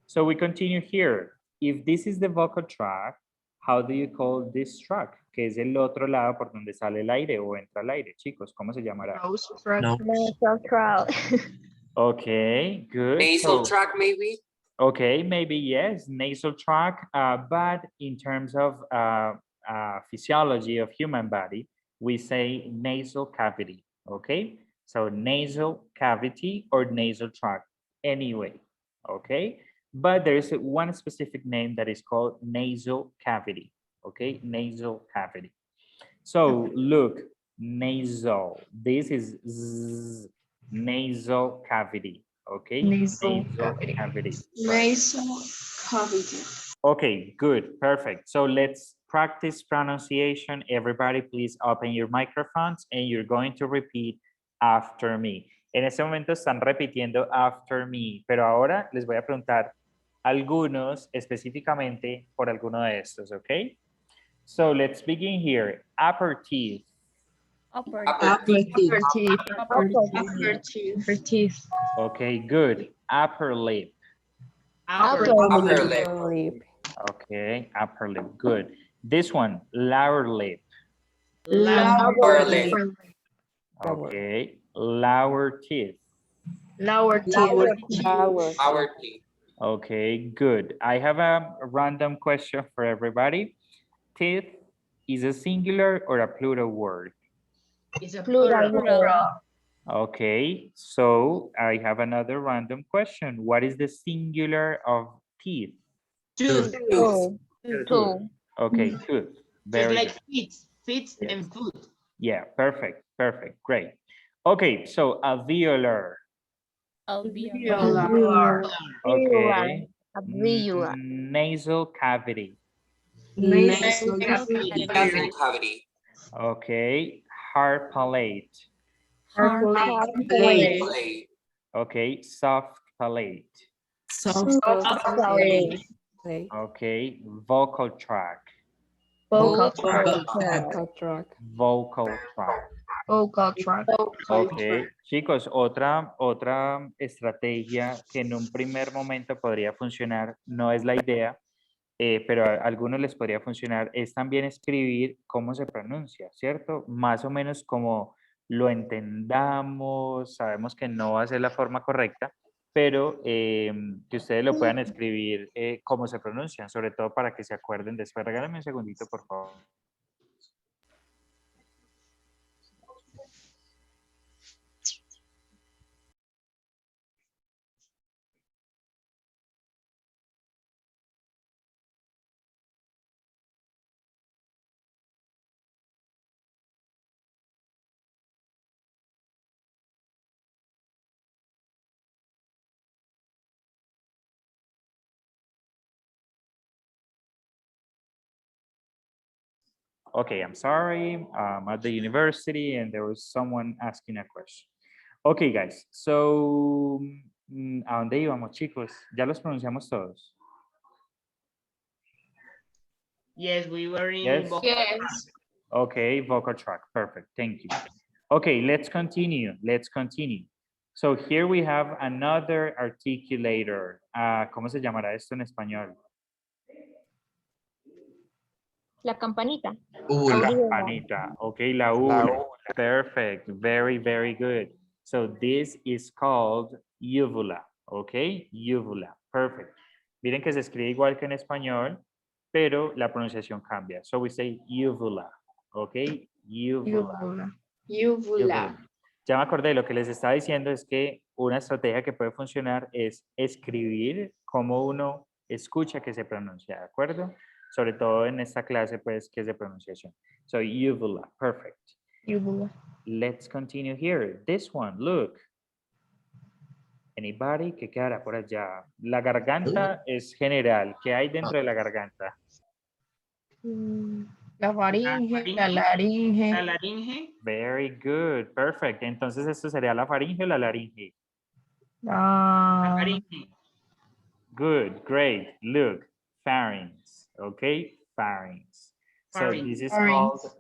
So we continue here. If this is the vocal tract, how do you call this tract? Que es el otro lado por donde sale el aire o entra el aire, chicos. ¿Cómo se llamará? Nose tract. No. Okay, good. Nasal So- tract, maybe. Okay, maybe yes, nasal tract, but in terms of physiology of human body, we say nasal cavity, okay? So nasal cavity or nasal tract, anyway, okay? But there is one specific name that is called nasal cavity, okay? Nasal cavity. So look, nasal, this is Z, nasal cavity, okay? Nasal cavity. Nasal cavity. Okay, good, perfect. So let's practice pronunciation. Everybody, please open your microphones and you're going to repeat after me. En este momento están repitiendo after me, pero ahora les voy a preguntar algunos específicamente por alguno de estos, ¿ok? So let's begin here. Upper teeth. Upper Teeth. Upper teeth. Okay, good. Upper lip. Upper lip. Okay, upper lip, good. This one, lower lip. Lower lip. Okay, lower teeth. Lower teeth. Our teeth. Okay, good. I have a random question for everybody. Teeth is a singular or a plural word? Plural. Okay, so I have another random question. What is the singular of teeth? Tooth. Two. Okay, tooth. Very Just good. like feet Yes. and foot. Yeah, perfect, perfect, great. Okay, so alveolar. Alveolar. Okay. Alveolar. Nasal cavity. Nasal Nasal cavity. Okay. Hard palate. palate. Play. Okay. Soft palate. Palate. Okay. Vocal tract. Vocal Vocal tract. tract. Ok, chicos, otra estrategia que en un primer momento podría funcionar, no es la idea, pero a algunos les podría funcionar, es también escribir cómo se pronuncia, ¿cierto? Más o menos como lo entendamos, sabemos que no va a ser la forma correcta, pero que ustedes lo puedan escribir cómo se pronuncian, sobre todo para que se acuerden después. Regálame un segundito, por favor. Okay, I'm sorry, I'm at the university and there was someone asking a question. Okay, guys, so, ¿a dónde íbamos, chicos? ¿Ya los pronunciamos todos? Yes, we were in Yes. vocal Yes. Okay, vocal tract, perfect, thank you. Okay, let's continue, So here we have another articulator. ¿Cómo se llamará esto en español? La campanita. Ula. Campanita. Okay, la ula. Perfect. Very, very good. So this is called uvula. Okay, uvula. Perfect. Miren que se escribe igual que en español, pero la pronunciación cambia. So we say uvula. Okay, uvula. Uvula. Ya me acordé, lo que les estaba diciendo es que una estrategia que puede funcionar es escribir como uno escucha que se pronuncia, ¿de acuerdo? Sobre todo en esta clase, pues, que es de pronunciación. So, uvula, perfect. Uvula. Let's continue here. This one, look. Anybody que quedará por allá. La garganta es general. ¿Qué hay dentro de la garganta? La faringe, la laringe. la laringe. Very good, perfect. Entonces, ¿esto sería la faringe o la laringe? La faringe. Good, great. Look, pharynx, okay? Pharynx. So Pharynx.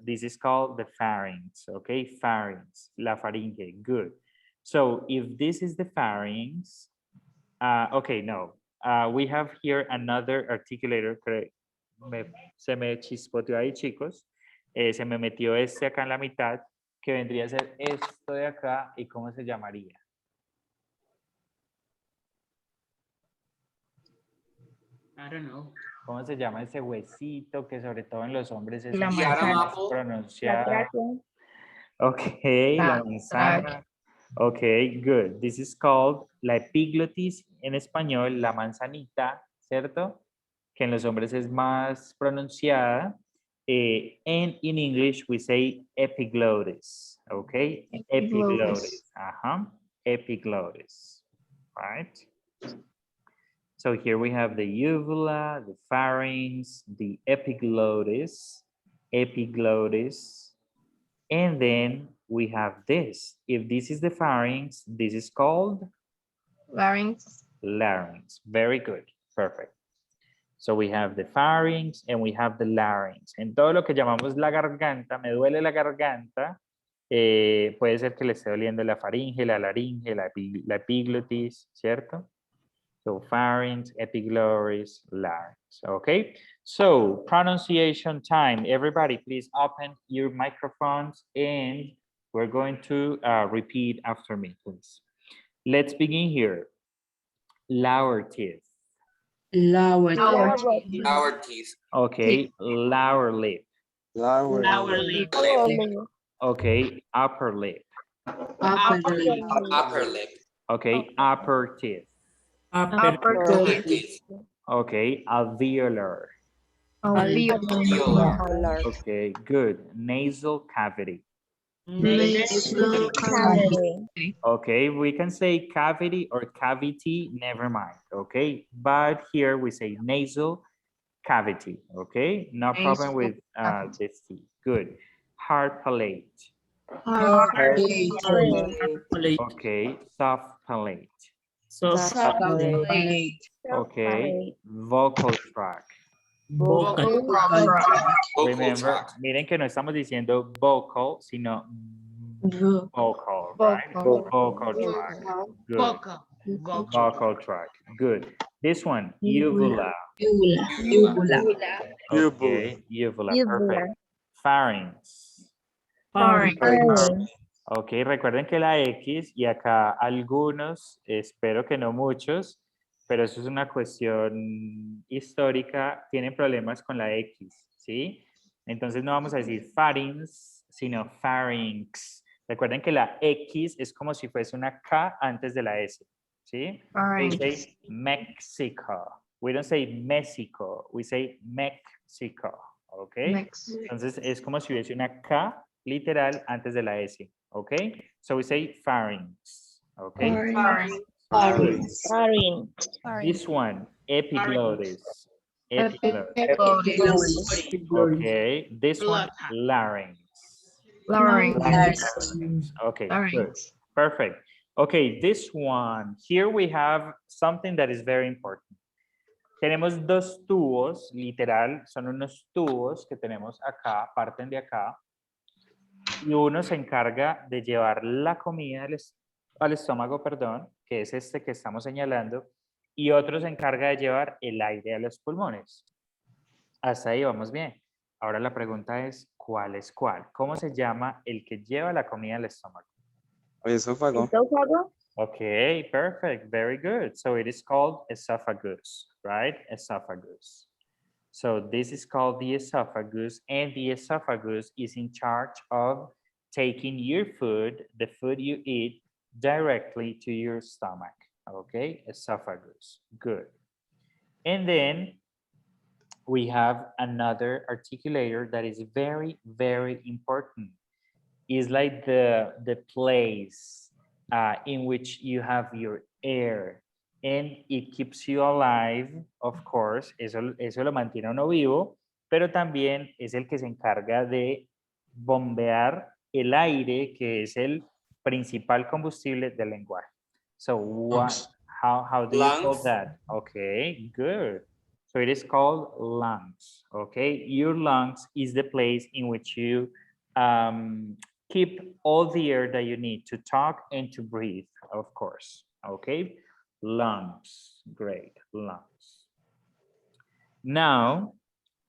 this is called the pharynx, okay? Pharynx, la faringe, good. So if this is the pharynx, okay, no. We have here another articulator, se me chispoteó ahí, chicos. Se me metió este acá en la mitad, que vendría a ser esto de acá, ¿y cómo se llamaría? I don't know. ¿Cómo se llama ese huesito que sobre todo en los hombres es La un manzana. poco más pronunciado? tráquea. Ok, la manzana. Ok, good. This is called la epiglotis en español, la manzanita, ¿cierto? Que en los hombres es más pronunciada. And in English we say epiglottis, ok? Epiglottis, ajá, epiglottis, right? So here we have the uvula, the pharynx, the epiglottis, and then we have this. If this is the pharynx, this is called Larynx. larynx. Very good, perfect. So we have the pharynx and we have the larynx. En todo lo que llamamos la garganta, me duele la garganta, puede ser que le esté doliendo la faringe, la laringe, la epiglotis, ¿cierto? So pharynx, epiglottis, larynx, okay? So pronunciation time. Everybody, please open your microphones and we're going to repeat after me, please. Let's begin here. Lower teeth. Lower Lower teeth. Okay, lower lip. Lower Lower lip. lip. Okay, upper lip. upper lip. Upper lip. Okay, upper teeth. Upper teeth. Okay, alveolar. Alveolar. Okay, good. Nasal cavity. Nasal Okay, we can say cavity or cavity, never mind, okay? But here we say nasal cavity, okay? No problem with this T. Good. Hard palate. Okay, soft palate. Okay, vocal tract. Remember, miren que no estamos diciendo vocal, sino vocal, right? Vocal tract. Good. vocal. Vocal tract. Good. This one, uvula. Okay, uvula. Perfect. Pharynx. Ok, recuerden que la X, y acá algunos, espero que no muchos, pero eso es una cuestión histórica, tienen problemas con la X, ¿sí? Entonces no vamos a decir pharynx, sino pharynx. Recuerden que la X es como si fuese una K antes de la S, ¿sí? We say Mexico. We don't say Mexico, we say Mexico, ¿ok? Entonces es como si hubiese una K literal antes de la S, ¿ok? So we say pharynx, ¿ok? This one, epiglottis. Okay, this one, larynx. Okay, good. Perfect. Okay, this one, here we have something that is very important. Tenemos dos tubos, literal, son unos tubos que tenemos acá, parten de acá, y uno se encarga de llevar la comida al estómago, perdón, que es este que estamos señalando, y otro se encarga de llevar el aire a los pulmones. Hasta ahí vamos bien. Ahora la pregunta es, ¿cuál es cuál? ¿Cómo se llama el que lleva la comida al estómago? Esófago. Okay, perfect, very good. So it is called esophagus, right? Esophagus. So this is called the esophagus, and the esophagus is in charge of taking your food, the food you eat, directly to your stomach, okay? Esophagus, good. And then we have another articulator that is very, very important. It's like the place in which you have your air, and it keeps you alive, of course, eso lo mantiene uno vivo, pero también es el que se encarga de bombear el aire, que es el principal combustible del lenguaje. So how do you call that? Okay, good. So it is called lungs, okay? Your lungs is the place in which you keep all the air that you need to talk and to breathe, of course, okay? Lungs, great, lungs. Now,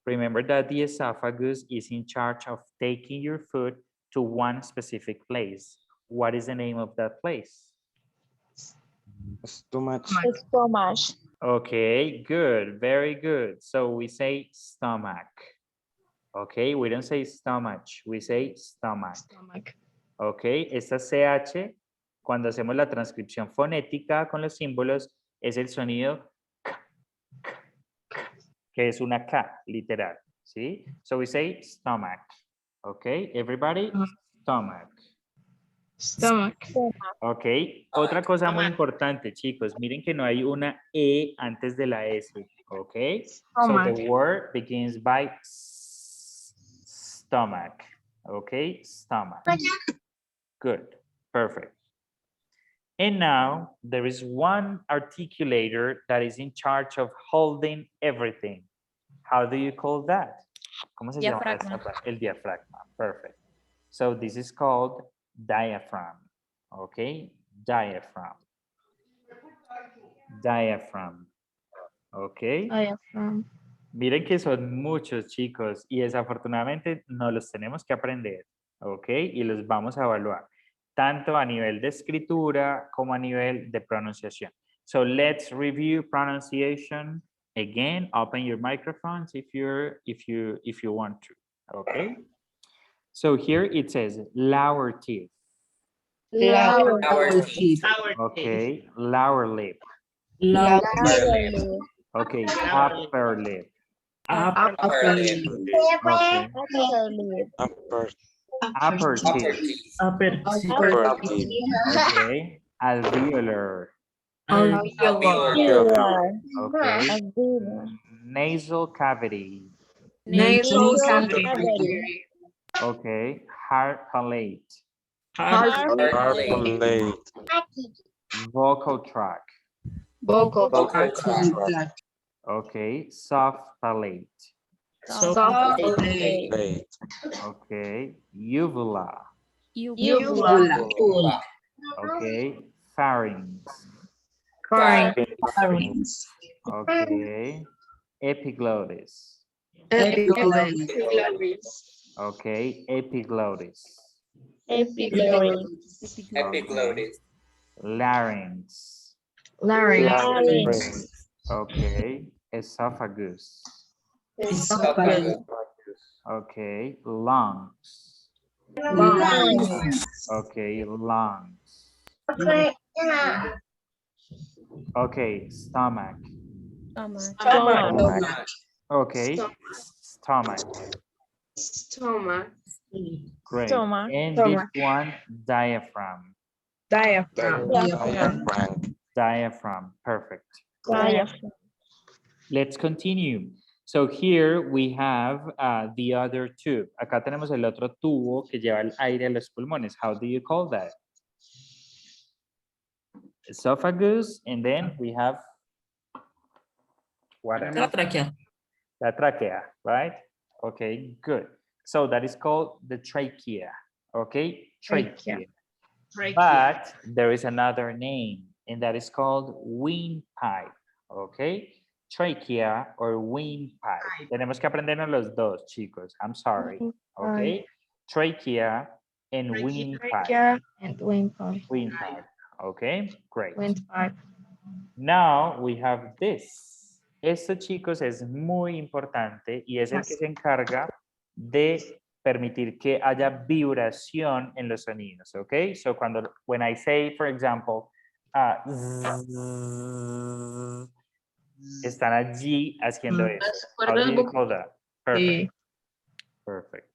remember that the esophagus is in charge of taking your food to one specific place. What is the name of that place? Stomach. Okay, good, very good. So we say stomach. Okay, we don't say stomach, we say stomach. Ok, esta CH, cuando hacemos la transcripción fonética con los símbolos, es el sonido K, que es una K, literal, ¿sí? So we say stomach. Ok, everybody, stomach. Stomach. Ok, otra cosa muy importante, chicos, miren que no hay una E antes de la S, ok? So Stomach. the word begins by stomach, ok? Stomach. Good, perfect. And now there is one articulator that is in charge of holding everything. How do you call that? ¿Cómo se llama esta Diafragma. parte? El diafragma, perfect. So this is called diaphragm, okay? Diaphragm. Diaphragm, okay? Diaphragm. Miren que son muchos, chicos, y desafortunadamente no los tenemos que aprender, ¿ok? Y los vamos a evaluar, tanto a nivel de escritura como a nivel de pronunciación. So let's review pronunciation again. Open your microphones if you want to, okay? So here it says lower teeth, Lower Lower teeth. okay? Lower lip, Lower okay? Upper lip, Upper lip. okay? Upper, Upper Upper teeth. teeth. upper teeth. Okay. Alveolar. Alveolar. Okay. Nasal cavity. Nasal cavity. cavity. Okay. Heart palate. Late. Vocal tract. Vocal. Vocal tract. Okay. Soft palate. Soft. Late. Okay. Uvula. Uvula. Okay. Pharynx. Pharynx. Okay. Epiglottis. Epiglottis. Okay. Epiglottis. Epiglottis. Larynx. Larynx. Okay. Esophagus. Esophagus. Okay. Lungs. Okay. Lungs. Okay. Stomach. Stomach. Okay. Stomach. Stomach. Great. Stomach. And Stomach. this one, diaphragm. Diaphragm. Diaphragm. Diaphragm. Perfect. Let's continue. So here we have the other tube. Acá tenemos el otro tubo que lleva el aire a los pulmones. How do you call that? Esophagus, and then we have what else? La tráquea. La trachea, right? Okay, good. So that is called the trachea, okay? Trachea. But there is another name, and that is called windpipe, okay? Trachea or windpipe. Tenemos que aprendernos los dos, chicos. I'm sorry, okay? Trachea and windpipe. Trachea and windpipe. Windpipe, okay? Great. Windpipe. Now we have this. Esto, chicos, es muy importante y es el que se encarga de permitir que haya vibración en los sonidos, ¿ok? So when I say, for example, están allí haciendo eso. How do you call that? Perfect. Perfect.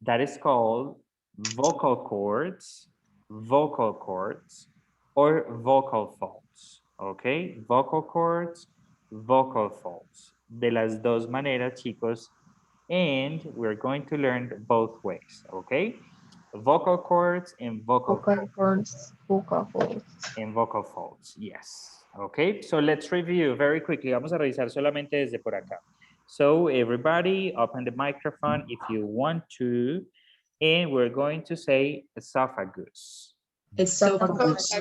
That is called vocal cords, or vocal folds, ¿ok? Vocal cords, vocal folds. De las dos maneras, chicos, and we're going to learn both ways, okay? Vocal cords and vocal folds. Vocal folds. And vocal folds, yes. Okay, so let's review very quickly. Vamos a revisar solamente desde por acá. So everybody, open the microphone if you want to, and we're going to say esophagus. Esophagus.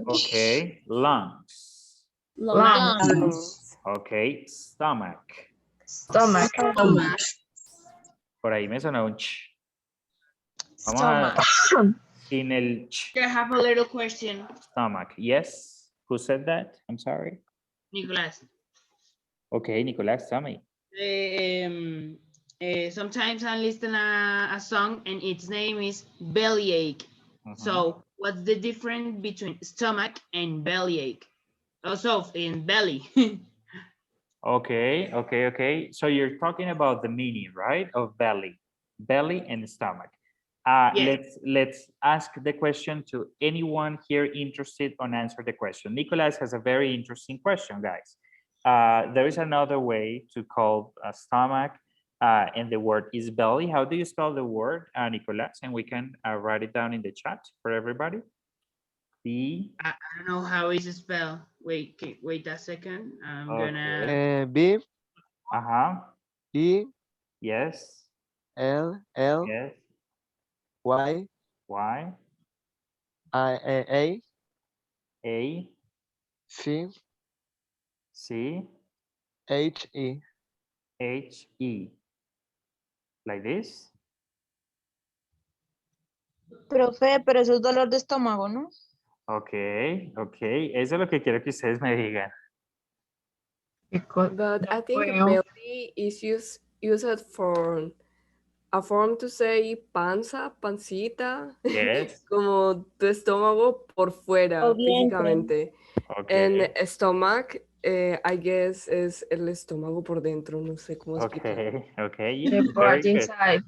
Okay, lungs. Lungs. Okay, stomach. Stomach. Por ahí me sonó un ch. Vamos a sin el ch. I have a little question, Stomach. Yes. Who said that? I'm sorry. Nicolas. Okay, Nicolas, tell me. Sometimes I listen a song and its name is Bellyache. So what's the difference between stomach and bellyache? Also in belly. Okay. So you're talking about the meaning, right? Of belly and stomach. Yes. Let's ask the question to anyone here interested on answer the question. Nicolas has a very interesting question, guys. There is another way to call a stomach, and the word is belly. How do you spell the word, Nicolas? And we can write it down in the chat for everybody. I don't know how is it spelled. Wait a second. I'm gonna. B E Yes. L L Yes. Y Y. A A. C C. H E. H. E. Like this. Profe, pero eso es dolor de estómago, ¿no? Ok, ok. Eso es lo que quiero que ustedes me digan. But I think Well. belly is used for a form to say panza, pancita, Yes. como tu estómago por fuera, O vientre. físicamente. Okay. And stomach, I guess, es el estómago por dentro, no sé cómo explicar. Okay. Okay. The Yeah, part very good. inside.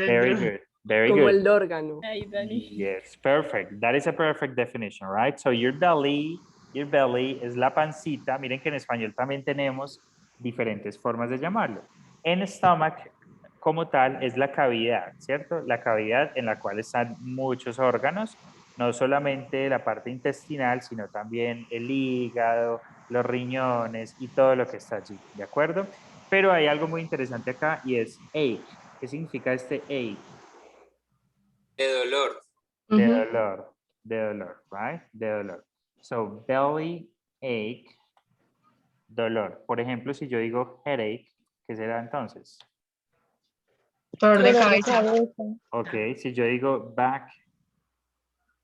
Very good. Very Como good. el órgano. Yes, perfect. That is a perfect definition, right? So your belly es la pancita. Miren que en español también tenemos diferentes formas de llamarlo. En stomach, como tal, es la cavidad, ¿cierto? La cavidad en la cual están muchos órganos, no solamente la parte intestinal, sino también el hígado, los riñones y todo lo que está allí, ¿de acuerdo? Pero hay algo muy interesante acá y es ache. ¿Qué significa este ache? De dolor. De Mhm. dolor, right? De dolor. So, belly ache, dolor. Por ejemplo, si yo digo headache, ¿qué será entonces? Dolor de Dolor de cabeza. cabeza. Ok, si yo digo back,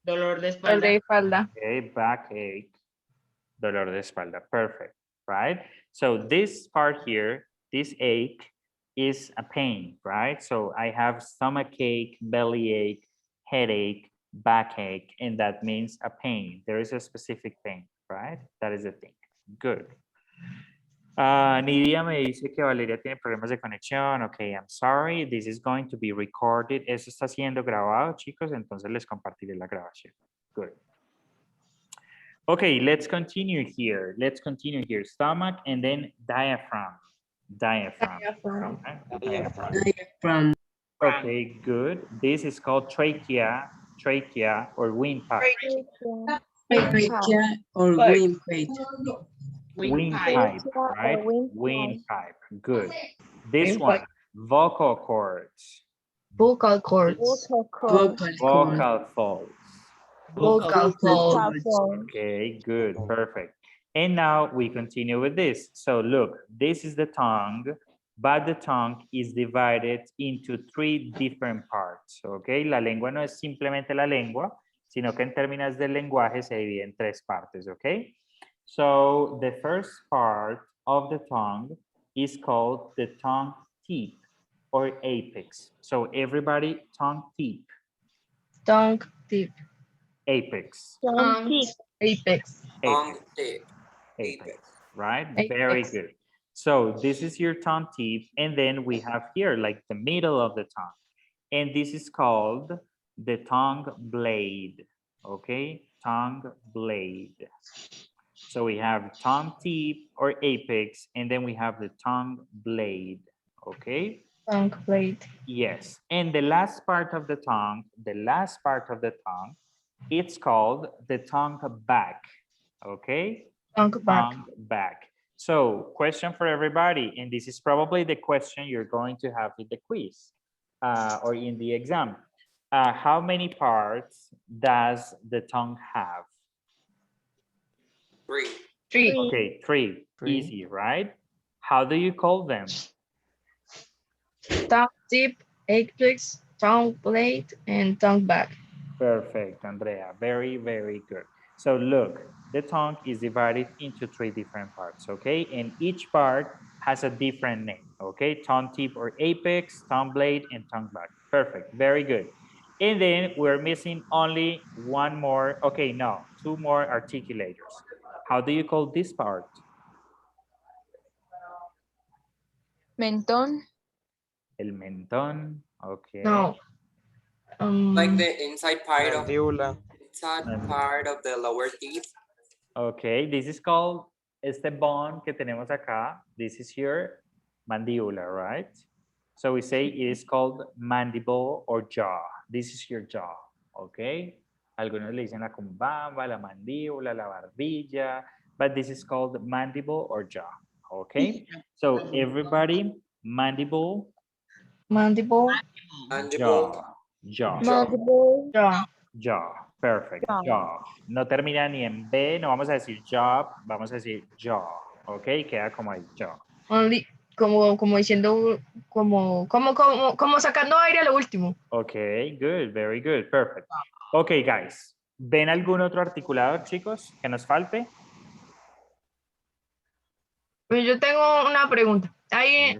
Dolor de Dolor de espalda. espalda. okay, backache, dolor de espalda. Perfect, right? So this part here, this ache is a pain, right? So I have stomach ache, belly ache, headache, backache, and that means a pain. There is a specific pain, right? That is the thing. Good. Nidia me dice que Valeria tiene problemas de conexión. Ok, I'm sorry. This is going to be recorded. Eso está siendo grabado, chicos. Entonces les compartiré la grabación. Good. Okay, let's continue here. Let's continue here. Stomach and then diaphragm. Diaphragm. Diaphragm. Okay. From Okay, good. This is called trachea, or windpipe. trachea or Pipe. windpipe. Windpipe, right? Windpipe. Windpipe. Good. This Windpipe. one, vocal cords. Vocal cords. Vocal cord. Vocal cord. Vocal folds. Vocal folds. Okay, good, perfect. And now we continue with this. So look, this is the tongue, but the tongue is divided into 3 different parts, okay? La lengua no es simplemente la lengua, sino que en términos del lenguaje se divide en 3 partes, okay? So the first part of the tongue is called the tongue tip or apex. So everybody, tongue tip. Tongue tip. Apex. Tongue tip. Apex. Tongue tip. Apex, right? Apex. Very good. So this is your tongue tip, and then we have here like the middle of the tongue, and this is called the tongue blade, okay? Tongue blade. So we have tongue tip or apex, and then we have the tongue blade, okay? Tongue blade. Yes, and the last part of the tongue, it's called the tongue back, okay? Tongue back. Tongue back. So question for everybody, and this is probably the question you're going to have in the quiz or in the exam. How many parts does the tongue have? 3. 3. Okay, 3. Easy, right? How do you call them? Tongue tip, apex, tongue blade, and tongue back. Perfect, Andrea. Very, very good. So look, the tongue is divided into 3 different parts, okay? And each part has a different name, okay? Tongue tip or apex, tongue blade, and tongue back. Perfect, very good. And then we're missing only 1 more, okay, no, 2 more articulators. How do you call this part? Mentón. El mentón, okay. No. Like the inside part of Mandíbula. the lower teeth. Okay, this is called este bone que tenemos acá. This is your mandíbula, right? So we say it is called mandible or jaw. This is your jaw, okay? Algunos le dicen la cumbamba, la mandíbula, la barbilla, but this is called mandible or jaw, okay? So everybody, mandible, Mandible. Mandible. jaw, Jaw. jaw, perfect, jaw. No termina ni en B, no vamos a decir job, vamos a decir jaw, ok, queda como ahí, jaw. Only, como diciendo, como sacando aire a lo último. Ok, good, very good, perfect. Ok, guys, ¿ven algún otro articulador, chicos, que nos falte? Pues yo tengo una pregunta. Hay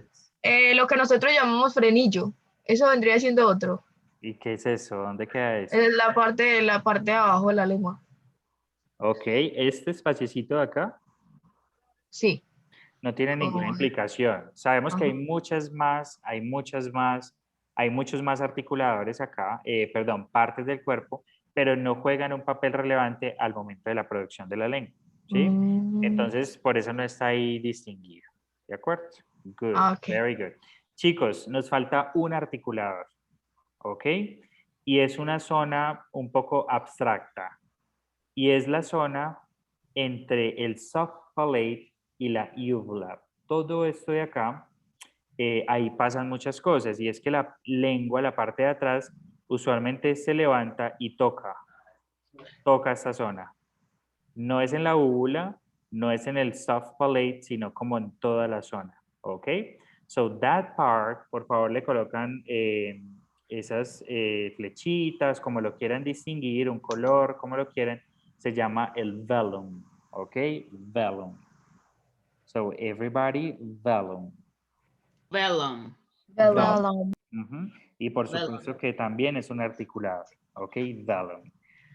lo que nosotros llamamos frenillo. Eso vendría siendo otro. ¿Y qué es eso? ¿Dónde queda eso? Es la parte de abajo de la lengua. Ok, este espaciecito de acá Sí. no tiene ninguna Como- implicación. Sabemos que hay Ajá. hay muchos más articuladores acá, perdón, partes del cuerpo, pero no juegan un papel relevante al momento de la producción de la lengua, ¿sí? Entonces, por eso no está ahí distinguido. ¿De acuerdo? Good, Ok. very good. Chicos, nos falta un articulador, ¿ok? Y es una zona un poco abstracta. Y es la zona entre el soft palate y la uvula. Todo esto de acá, ahí pasan muchas cosas. Y es que la lengua, la parte de atrás, usualmente se levanta y toca esta zona. No es en la úvula, no es en el soft palate, sino como en toda la zona, ¿ok? So that part, por favor le colocan esas flechitas, como lo quieran distinguir, un color, como lo quieran, se llama el velum, ¿ok? Velum. So everybody, velum. Vellum. Ujú. Y por supuesto que también es un articulador, ¿ok? Velum.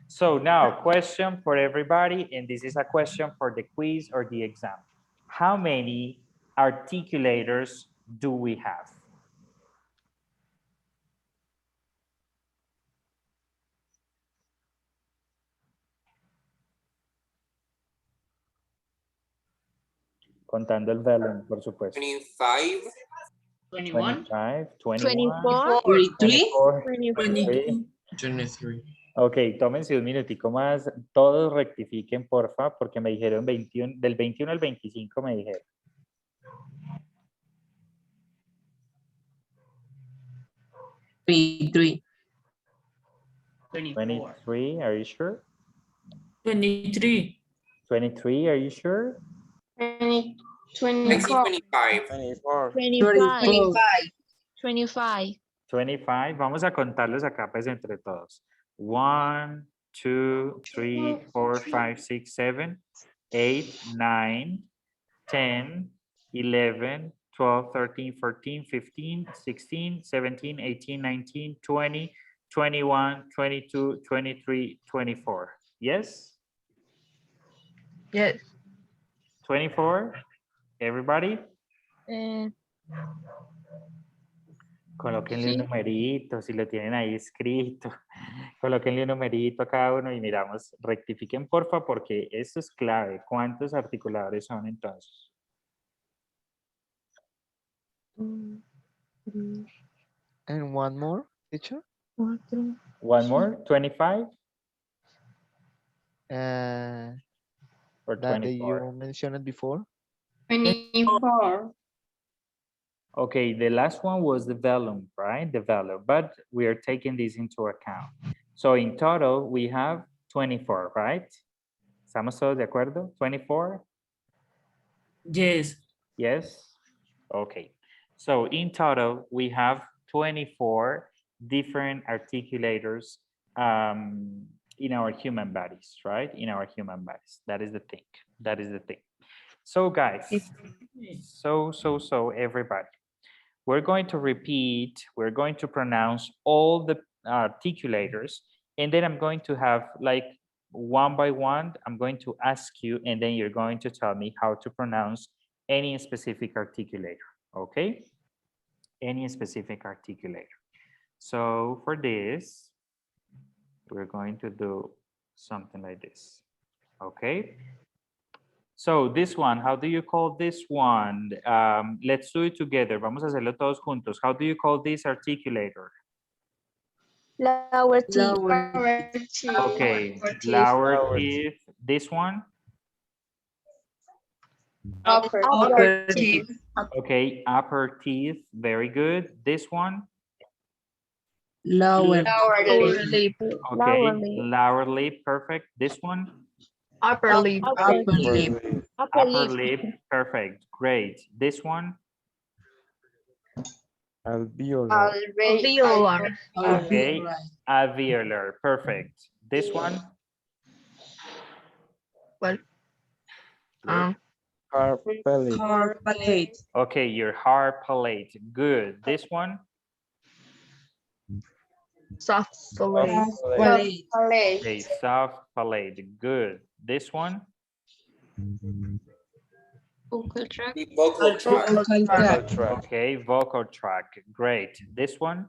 So now, question for everybody, and this is a question for the quiz or the exam. How many articulators do we have? Contando el velum, por supuesto. 25. 21. 25, 21, 23. 24, 23. 23. Ok, tómense un minutico más, todos rectifiquen, porfa, porque me dijeron 21, del 21 al 25 me dijeron. 23. 24. 23, are you sure? 23. 23, are you sure? I see 25. 24. 25. 25, vamos a contarlos acá pues entre todos. 1, 2, 3, 4, 5, 6, 7, 8, 9, 10, 11, 12, 13, 14, 15, 16, 17, 18, 19, 20, 21, 22, 23, 24. Yes? Yes. 24? Everybody? Eh, Colóquenle un sí. numerito, si lo tienen ahí escrito. Colóquenle un numerito a cada uno y miramos, rectifiquen porfa porque esto es clave. ¿Cuántos articuladores son entonces? And one more, teacher. One more, 25 or That 24? you mentioned before. 24. Okay, the last one was the velum, right? The velum, but we are taking this into account. So in total, we have 24, right? ¿Estamos todos de acuerdo? 24? Yes. Yes? Okay. So in total, we have 24 different articulators in our human bodies, right? In our human bodies. That is the thing. That is the thing. So guys, so everybody, we're going to repeat, we're going to pronounce all the articulators, and then I'm going to have like one by one, I'm going to ask you, and then you're going to tell me how to pronounce any specific articulator, okay? Any specific articulator. So for this, we're going to do something like this. Okay. So this one, how do you call this one? Let's do it together. Vamos a hacerlo todos juntos. How do you call this articulator? Lower teeth. Okay, lower teeth. This one? Upper teeth. Okay, upper teeth. Very good. This one? Lower lip. Okay, lower lip. Perfect. This one? Upper lip. Upper lip. Perfect. Great. This one? Alveolar. Alveolar. Okay, alveolar. Perfect. This one? Well, Palate. Okay, your hard palate. Good. This one? soft palate. Okay, soft palate. Good. This one? Vocal tract. The vocal tract. Okay, vocal tract. Great. This one?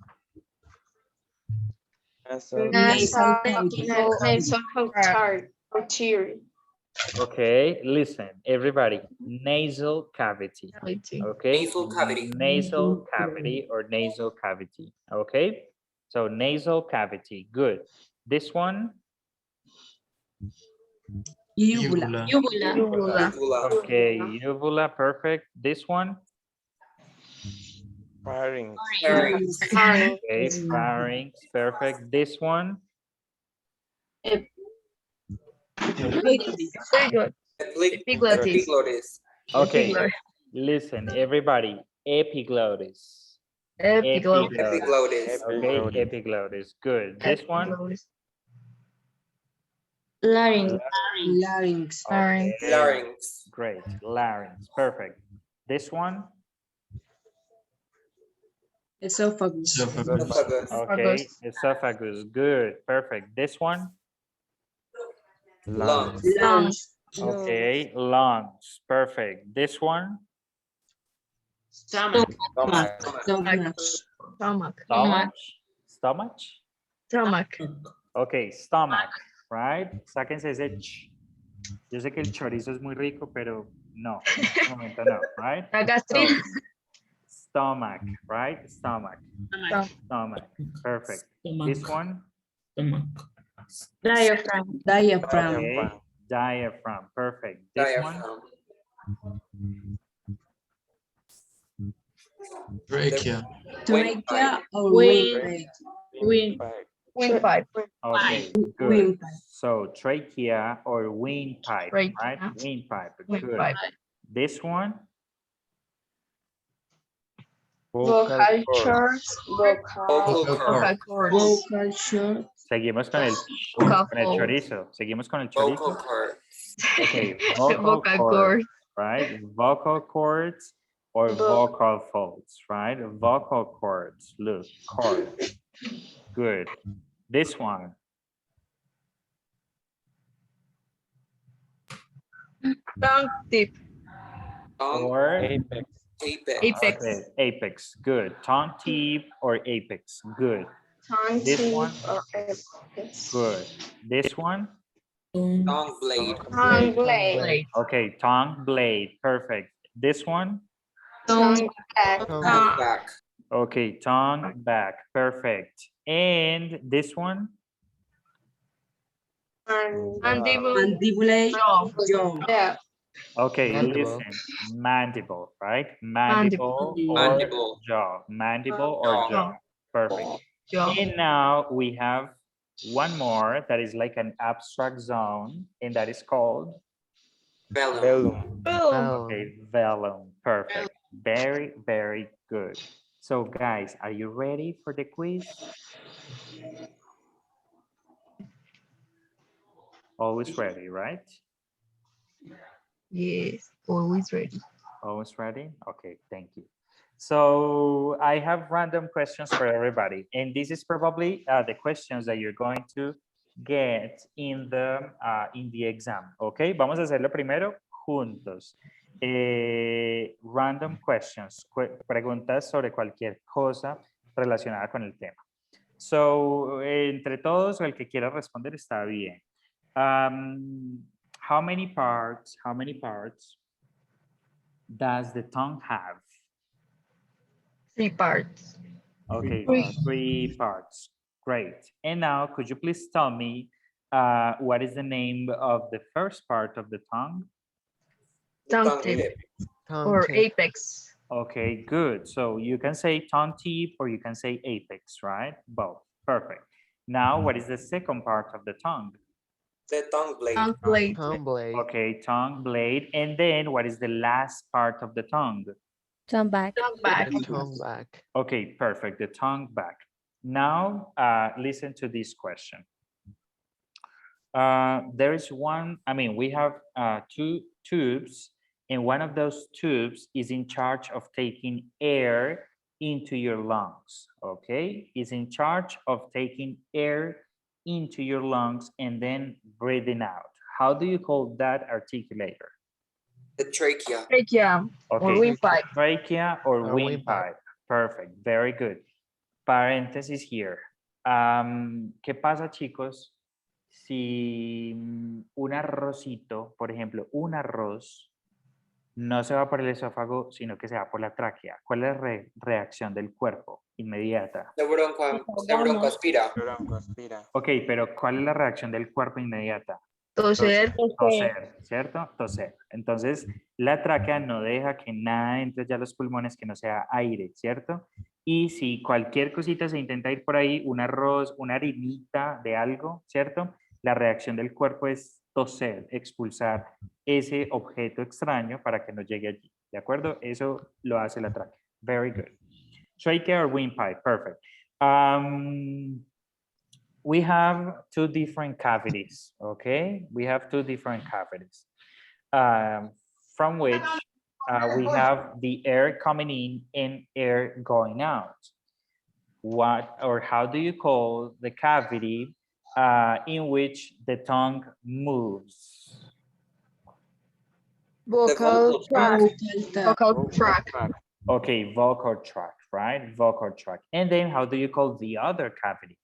Okay, listen, everybody. Nasal cavity. Okay. Nasal cavity. Nasal cavity or nasal cavity. Okay. So nasal cavity. Good. This one? Uvula. Uvula. Okay, uvula. Perfect. This one? Pharynx. Okay, pharynx. Perfect. This one? Very good. Epiglottis. Epiglottis. Okay. Listen, everybody. Epiglottis. Epiglottis. Okay, epiglottis. Good. This one? Larynx. Okay, Larynx. great. Larynx. Perfect. This one? Esophagus. Esophagus. Okay, esophagus. Good. Perfect. This one? Lungs. Okay, lungs. Perfect. This one? Stomach. Stomach? Okay, stomach, right? Sáquense ese ch. Yo sé que el chorizo es muy rico, pero no, en este momento no, right? La gastritis. So, stomach, right? Stomach. Perfect. This one? Diaphragm. Okay, diaphragm. Perfect. This one? Trachea. Windpipe. Okay, good. So trachea or windpipe, right? Trachea. Windpipe. Good. Windpipe. This one? Vocal cords. Seguimos con el chorizo. Seguimos con el Vocal chorizo. cords. Okay, vocal cords, right? Vocal cords or vocal folds, right? Vocal cords. Look, cords. Good. This one. Tongue tip. Or Apex. Apex. okay, apex. Good. Tongue tip or apex. Good. This one. Good. This one. Tongue blade. Okay, tongue blade. Perfect. This one. Tongue back. Okay, tongue back. Perfect. And this one. Mandibular jaw. Okay, listen. Mandible, right? Mandible or Mandible. jaw. Mandible or jaw. Perfect. Jaw. And now we have one more that is like an abstract zone, and that is called Velum. okay, velum. Perfect. Very, very good. So guys, are you ready for the quiz? Always ready, right? Yes, always ready. Always ready? Okay, thank you. So I have random questions for everybody, and this is probably the questions that you're going to get in the exam. Okay, vamos a hacerlo primero juntos. Random questions, preguntas sobre cualquier cosa relacionada con el tema. So, entre todos, el que quiera responder está bien. How many parts does the tongue have? 3 parts. Okay, 3 parts. Great. And now, could you please tell me what is the name of the first part of the tongue? Tongue tip or apex. Okay, good. So you can say tongue tip or you can say apex, right? Both. Perfect. Now, what is the second part of the tongue? The tongue blade. Tongue blade. Okay, tongue blade. And then what is the last part of the tongue? Tongue back. Okay, perfect. The tongue back. Now, listen to this question. There is one, we have 2 tubes, and one of those tubes is in charge of taking air into your lungs, okay? Is in charge of taking air into your lungs and then breathing out. How do you call that articulator? The trachea. Trachea or Okay, windpipe. trachea or windpipe. Perfect, very good. Paréntesis here. ¿Qué pasa, chicos, si un arrocito, por ejemplo, un arroz, no se va por el esófago, sino que se va por la tráquea? ¿Cuál es la reacción del cuerpo inmediata? Se broncoaspira. Ok, pero ¿cuál es la reacción del cuerpo inmediata? Toser. Toser, ¿cierto? Toser. Entonces, la tráquea no deja que nada entre ya a los pulmones que no sea aire, ¿cierto? Y si cualquier cosita se intenta ir por ahí, un arroz, una harinita de algo, ¿cierto? La reacción del cuerpo es toser, expulsar ese objeto extraño para que no llegue allí, ¿de acuerdo? Eso lo hace la tráquea. Very good. Trachea or windpipe, perfect. We have 2 different cavities, okay? We have 2 different cavities, from which we have the air coming in and air going out. What or how do you call the cavity in which the tongue moves? Vocal tract. Vocal tract. Okay, vocal tract, right? Vocal tract. And then how do you call the other cavity?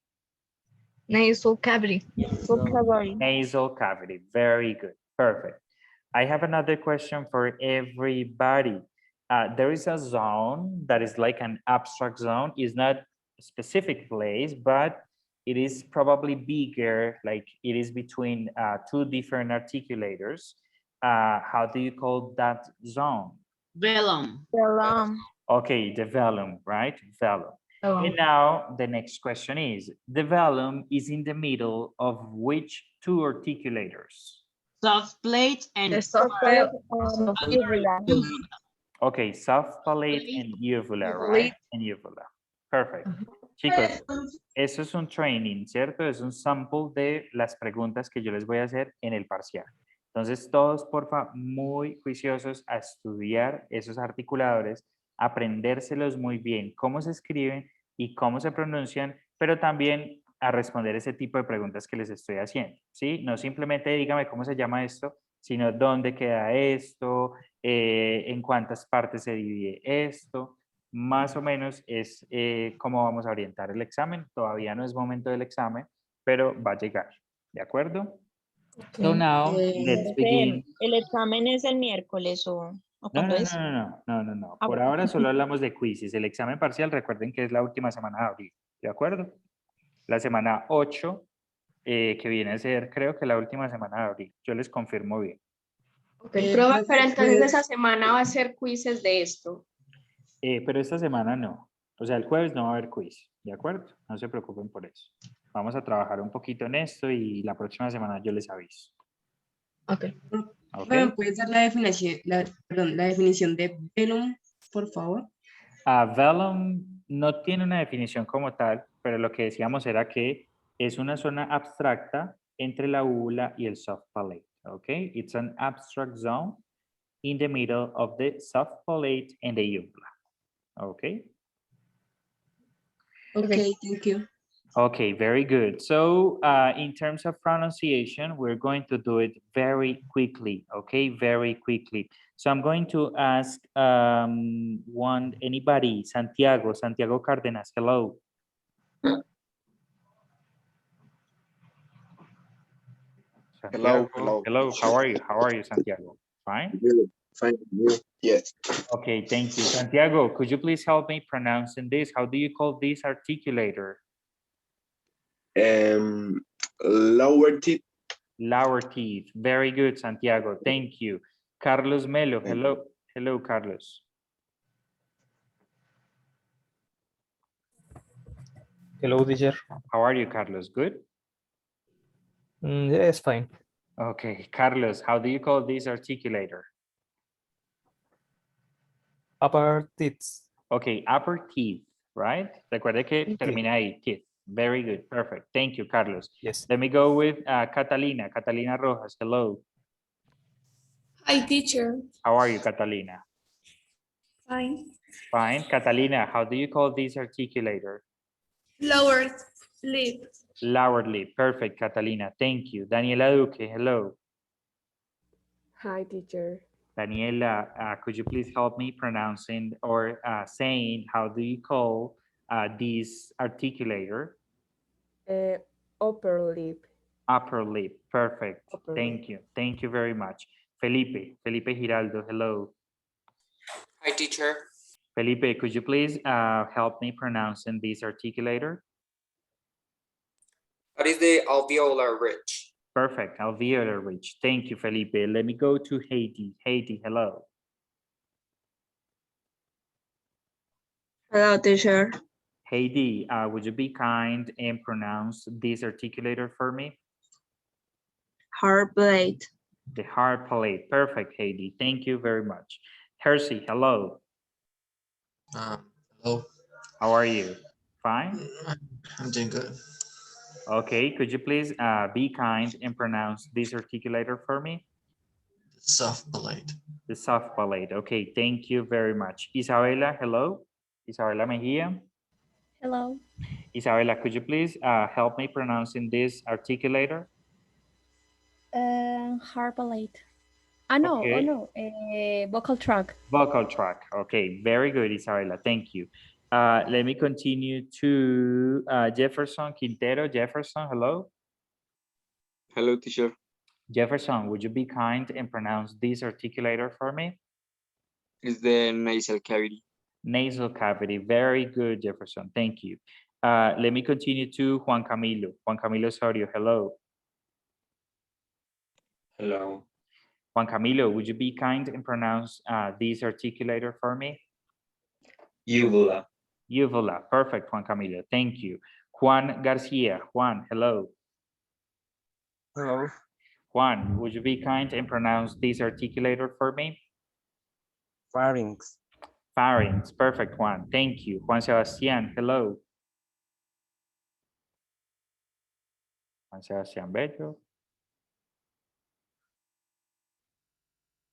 Nasal cavity. Nasal cavity. Very good. Perfect. I have another question for everybody. There is a zone that is like an abstract zone. It's not a specific place, but it is probably bigger, like it is between 2 different articulators. How do you call that zone? Velum. Okay, the velum, right? Velum. And now the next question is, the velum is in the middle of which 2 articulators? Soft plate and Okay, soft palate and uvula, right? And uvula. Perfect. Chicos, eso es un training, ¿cierto? Es un sample de las preguntas que yo les voy a hacer en el parcial. Entonces, todos, porfa, muy juiciosos a estudiar esos articuladores, aprendérselos muy bien, cómo se escriben y cómo se pronuncian, pero también a responder ese tipo de preguntas que les estoy haciendo, ¿sí? No simplemente dígame cómo se llama esto, sino dónde queda esto, en cuántas partes se divide esto. Más o menos es cómo vamos a orientar el examen. Todavía no es momento del examen, pero va a llegar, ¿de acuerdo? So now, let's begin. ¿El examen es el miércoles o No, cuándo no, es? no. Por ahora solo hablamos de quizzes. El examen parcial, recuerden que es la última semana de abril, ¿de acuerdo? La semana 8, que viene a ser, creo que la última semana de abril. Yo les confirmo bien. Pero entonces esa semana va a ser quizzes de esto. Pero esta semana no. O sea, el jueves no va a haber quiz, ¿de acuerdo? No se preocupen por eso. Vamos a trabajar un poquito en esto y la próxima semana yo les aviso. Ok. Okay. ¿Puedes dar la definición de velum, por favor? Velum no tiene una definición como tal, pero lo que decíamos era que es una zona abstracta entre la úvula y el soft palate. Okay, it's an abstract zone in the middle of the soft palate and the uvula. Okay. Okay, thank you. Okay, very good. So in terms of pronunciation, we're going to do it very quickly, okay? Very quickly. So I'm going to ask anybody, Santiago Cárdenas, hello. Santiago. hello. Hello, how are you? How are you, Santiago? Fine? Good. Fine. Yes. Okay, thank you. Santiago, could you please help me pronouncing this? How do you call this articulator? Lower teeth. Lower teeth. Very good, Santiago. Thank you. Carlos Melo. Hello. Hello, Carlos. Hello, teacher. How are you, Carlos? Good? Yes, fine. Okay, Carlos, how do you call this articulator? Upper teeth. Okay, upper teeth, right? Recuerde que termina ahí, teeth. Very good, perfect. Thank you, Carlos. Yes. Let me go with Catalina. Catalina Rojas, hello. Hi, teacher. How are you, Catalina? Fine. Fine. Catalina, how do you call this articulator? Lower lip. Lower lip. Perfect, Catalina. Thank you. Daniela Duque, hello. Hi, teacher. Daniela, could you please help me pronouncing or saying how do you call this articulator? Upper lip. Upper lip. Perfect. Upper Thank lip. you. Thank you very much. Felipe Giraldo, hello. Hi, teacher. Felipe, could you please help me pronouncing this articulator? What is the alveolar ridge? Perfect. Alveolar ridge. Thank you, Felipe. Let me go to Haiti. Haiti, hello. Hello, teacher. Haiti, would you be kind and pronounce this articulator for me? Hard blade. The hard plate. Perfect, Haiti. Thank you very much. Hersey, hello. Hello. How are you? Fine? I'm doing good. Okay, could you please be kind and pronounce this articulator for me? Soft palate. The soft palate. Okay, thank you very much. Isabella, hello. Isabella Mejia. Hello. Isabella, could you please help me pronouncing this articulator? Hard palate. No, Okay. oh no, vocal tract. Vocal track. Okay, very good, Isabella. Thank you. Let me continue to Jefferson Quintero. Jefferson, hello. Hello, teacher. Jefferson, would you be kind and pronounce this articulator for me? It's the nasal cavity. Nasal cavity. Very good, Jefferson. Thank you. Let me continue to Juan Camilo. Juan Camilo Osorio, hello. Hello. Juan Camilo, would you be kind and pronounce this articulator for me? Uvula. Uvula. Perfect, Juan Camilo. Thank you. Juan Garcia. Juan, hello. Hello. Juan, would you be kind and pronounce this articulator for me? Pharynx. Pharynx. Perfect, Juan. Thank you. Juan Sebastian, hello. Juan Sebastian Bello.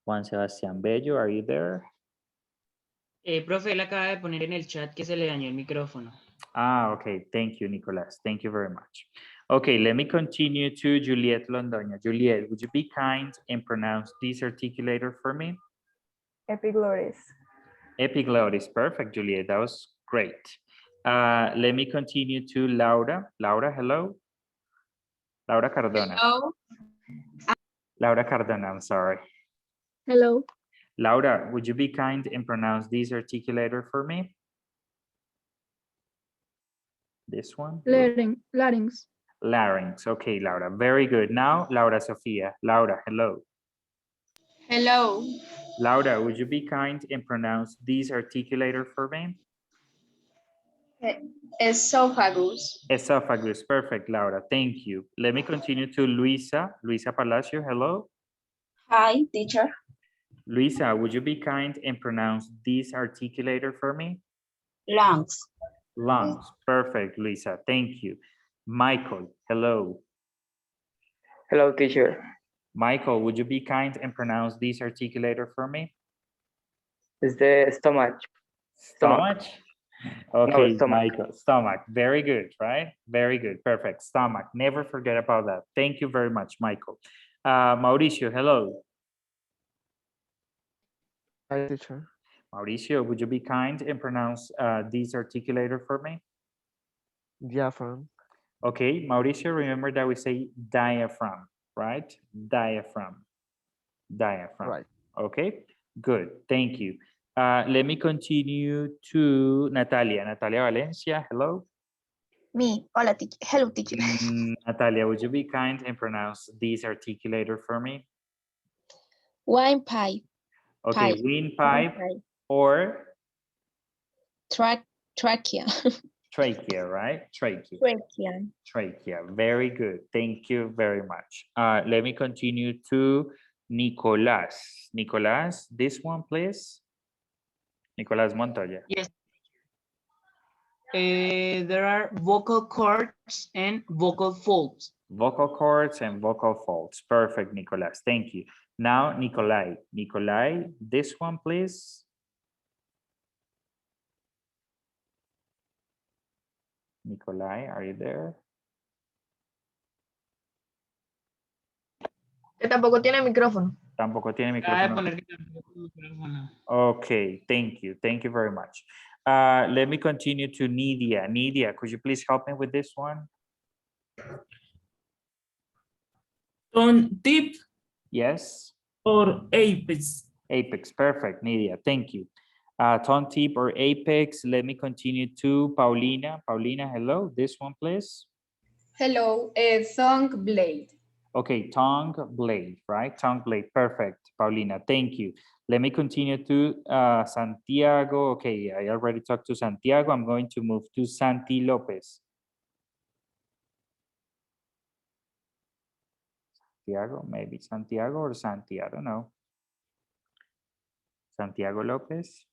Juan Sebastian Bello, are you there? Profe, él acaba de poner en el chat que se le dañó el micrófono. Okay. Thank you, Nicolas. Thank you very much. Okay, let me continue to Juliet Londoña. Juliet, would you be kind and pronounce this articulator for me? Epiglottis. Epiglottis. Perfect, Juliet. That was great. Let me continue to Laura. Laura, hello. Laura Cardona. Hello. Laura Cardona, I'm sorry. Hello. Laura, would you be kind and pronounce this articulator for me? This one? Larynx. Larynx. Okay, Laura. Very good. Now, Laura Sofia. Laura, hello. Hello. Laura, would you be kind and pronounce this articulator for me? Esophagus. Esophagus. Perfect, Laura. Thank you. Let me continue to Luisa. Luisa Palacio, hello. Hi, teacher. Luisa, would you be kind and pronounce this articulator for me? Lungs. Lungs. Perfect, Luisa. Thank you. Michael, hello. Hello, teacher. Michael, would you be kind and pronounce this articulator for me? It's the stomach. Stomach? Okay, No, stomach. Michael, stomach. Very good, right? Very good. Perfect. Stomach. Never forget about that. Thank you very much, Michael. Mauricio, hello. Hi, teacher. Mauricio, would you be kind and pronounce this articulator for me? Diaphragm. Okay, Mauricio, remember that we say diaphragm. right? Diaphragm. Diaphragm. Right. Okay, good. Thank you. Let me continue to Natalia. Natalia Valencia, hello. Me. Hola, teacher. Hello, teacher. Natalia, would you be kind and pronounce this articulator for me? Wine pipe. Okay, Pipe. windpipe or Trachea. trachea, right? Trachea. Trachea. Trachea. Very good. Thank you very much. Let me continue to Nicolas. Nicolas, this one, please. Nicolas Montoya. Yes. There are vocal cords and vocal folds. Vocal cords and vocal folds. Perfect, Nicolas. Thank you. Now, Nikolai. Nikolai, this one, please. Nikolai, are you there? Que tampoco tiene micrófono. Tampoco tiene Acaba de micrófono. poner que tampoco tiene micrófono. Okay, thank you. Thank you very much. Let me continue to Nidia. Nidia, could you please help me with this one? On tip Yes. or apex. Apex, perfect, Nidia, thank you. Tongue tip or apex, let me continue to Paulina. Paulina, hello, this one, please. Hello, thong blade. Okay, tongue blade, right? Tongue blade, perfect, Paulina, thank you. Let me continue to Santiago. Okay, I already talked to Santiago. I'm going to move to Santi Lopez. Santiago, maybe Santiago or Santi, I don't know. Santiago Lopez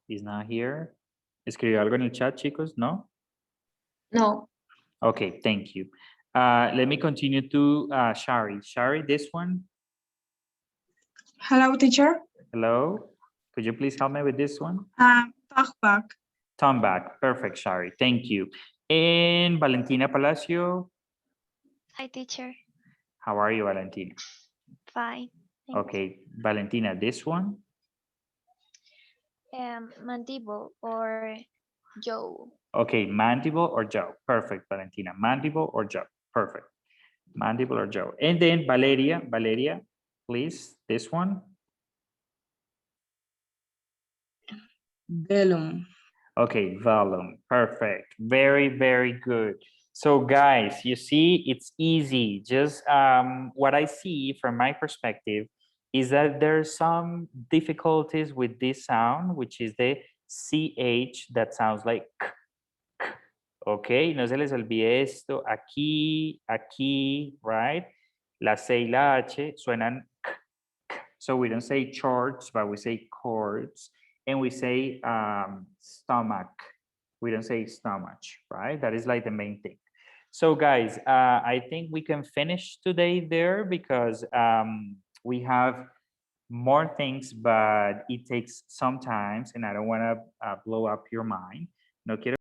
is not here. ¿Escribió algo en el chat, chicos? No? No. Okay, thank you. Let me continue to Shari. Shari, this one. Hello, teacher. Hello. Could you please help me with this one? Talkback. Turn back. Perfect, Shari. Thank you. And Valentina Palacio. Hi, teacher. How are you, Valentina? Fine. Okay, Valentina, this one. Mandible or jaw. Okay, mandible or jaw. Perfect, Valentina. Mandible or jaw. Perfect. Mandible or jaw. And then Valeria, Valeria, please, this one. Velum. Okay, velum. Perfect. Very, very good. So guys, you see, it's easy. Just what I see from my perspective is that there's some difficulties with this sound, which is the CH that sounds like k, k. Okay, no se les olvide esto. Aquí, aquí, right? La C y la H suenan k, k. So we don't say charts, but we say chords. And we say stomach. We don't say stomach, right? That is like the main thing. So guys, I think we can finish today there because we have more things, but it takes some time and I don't want to blow up your mind. No quiero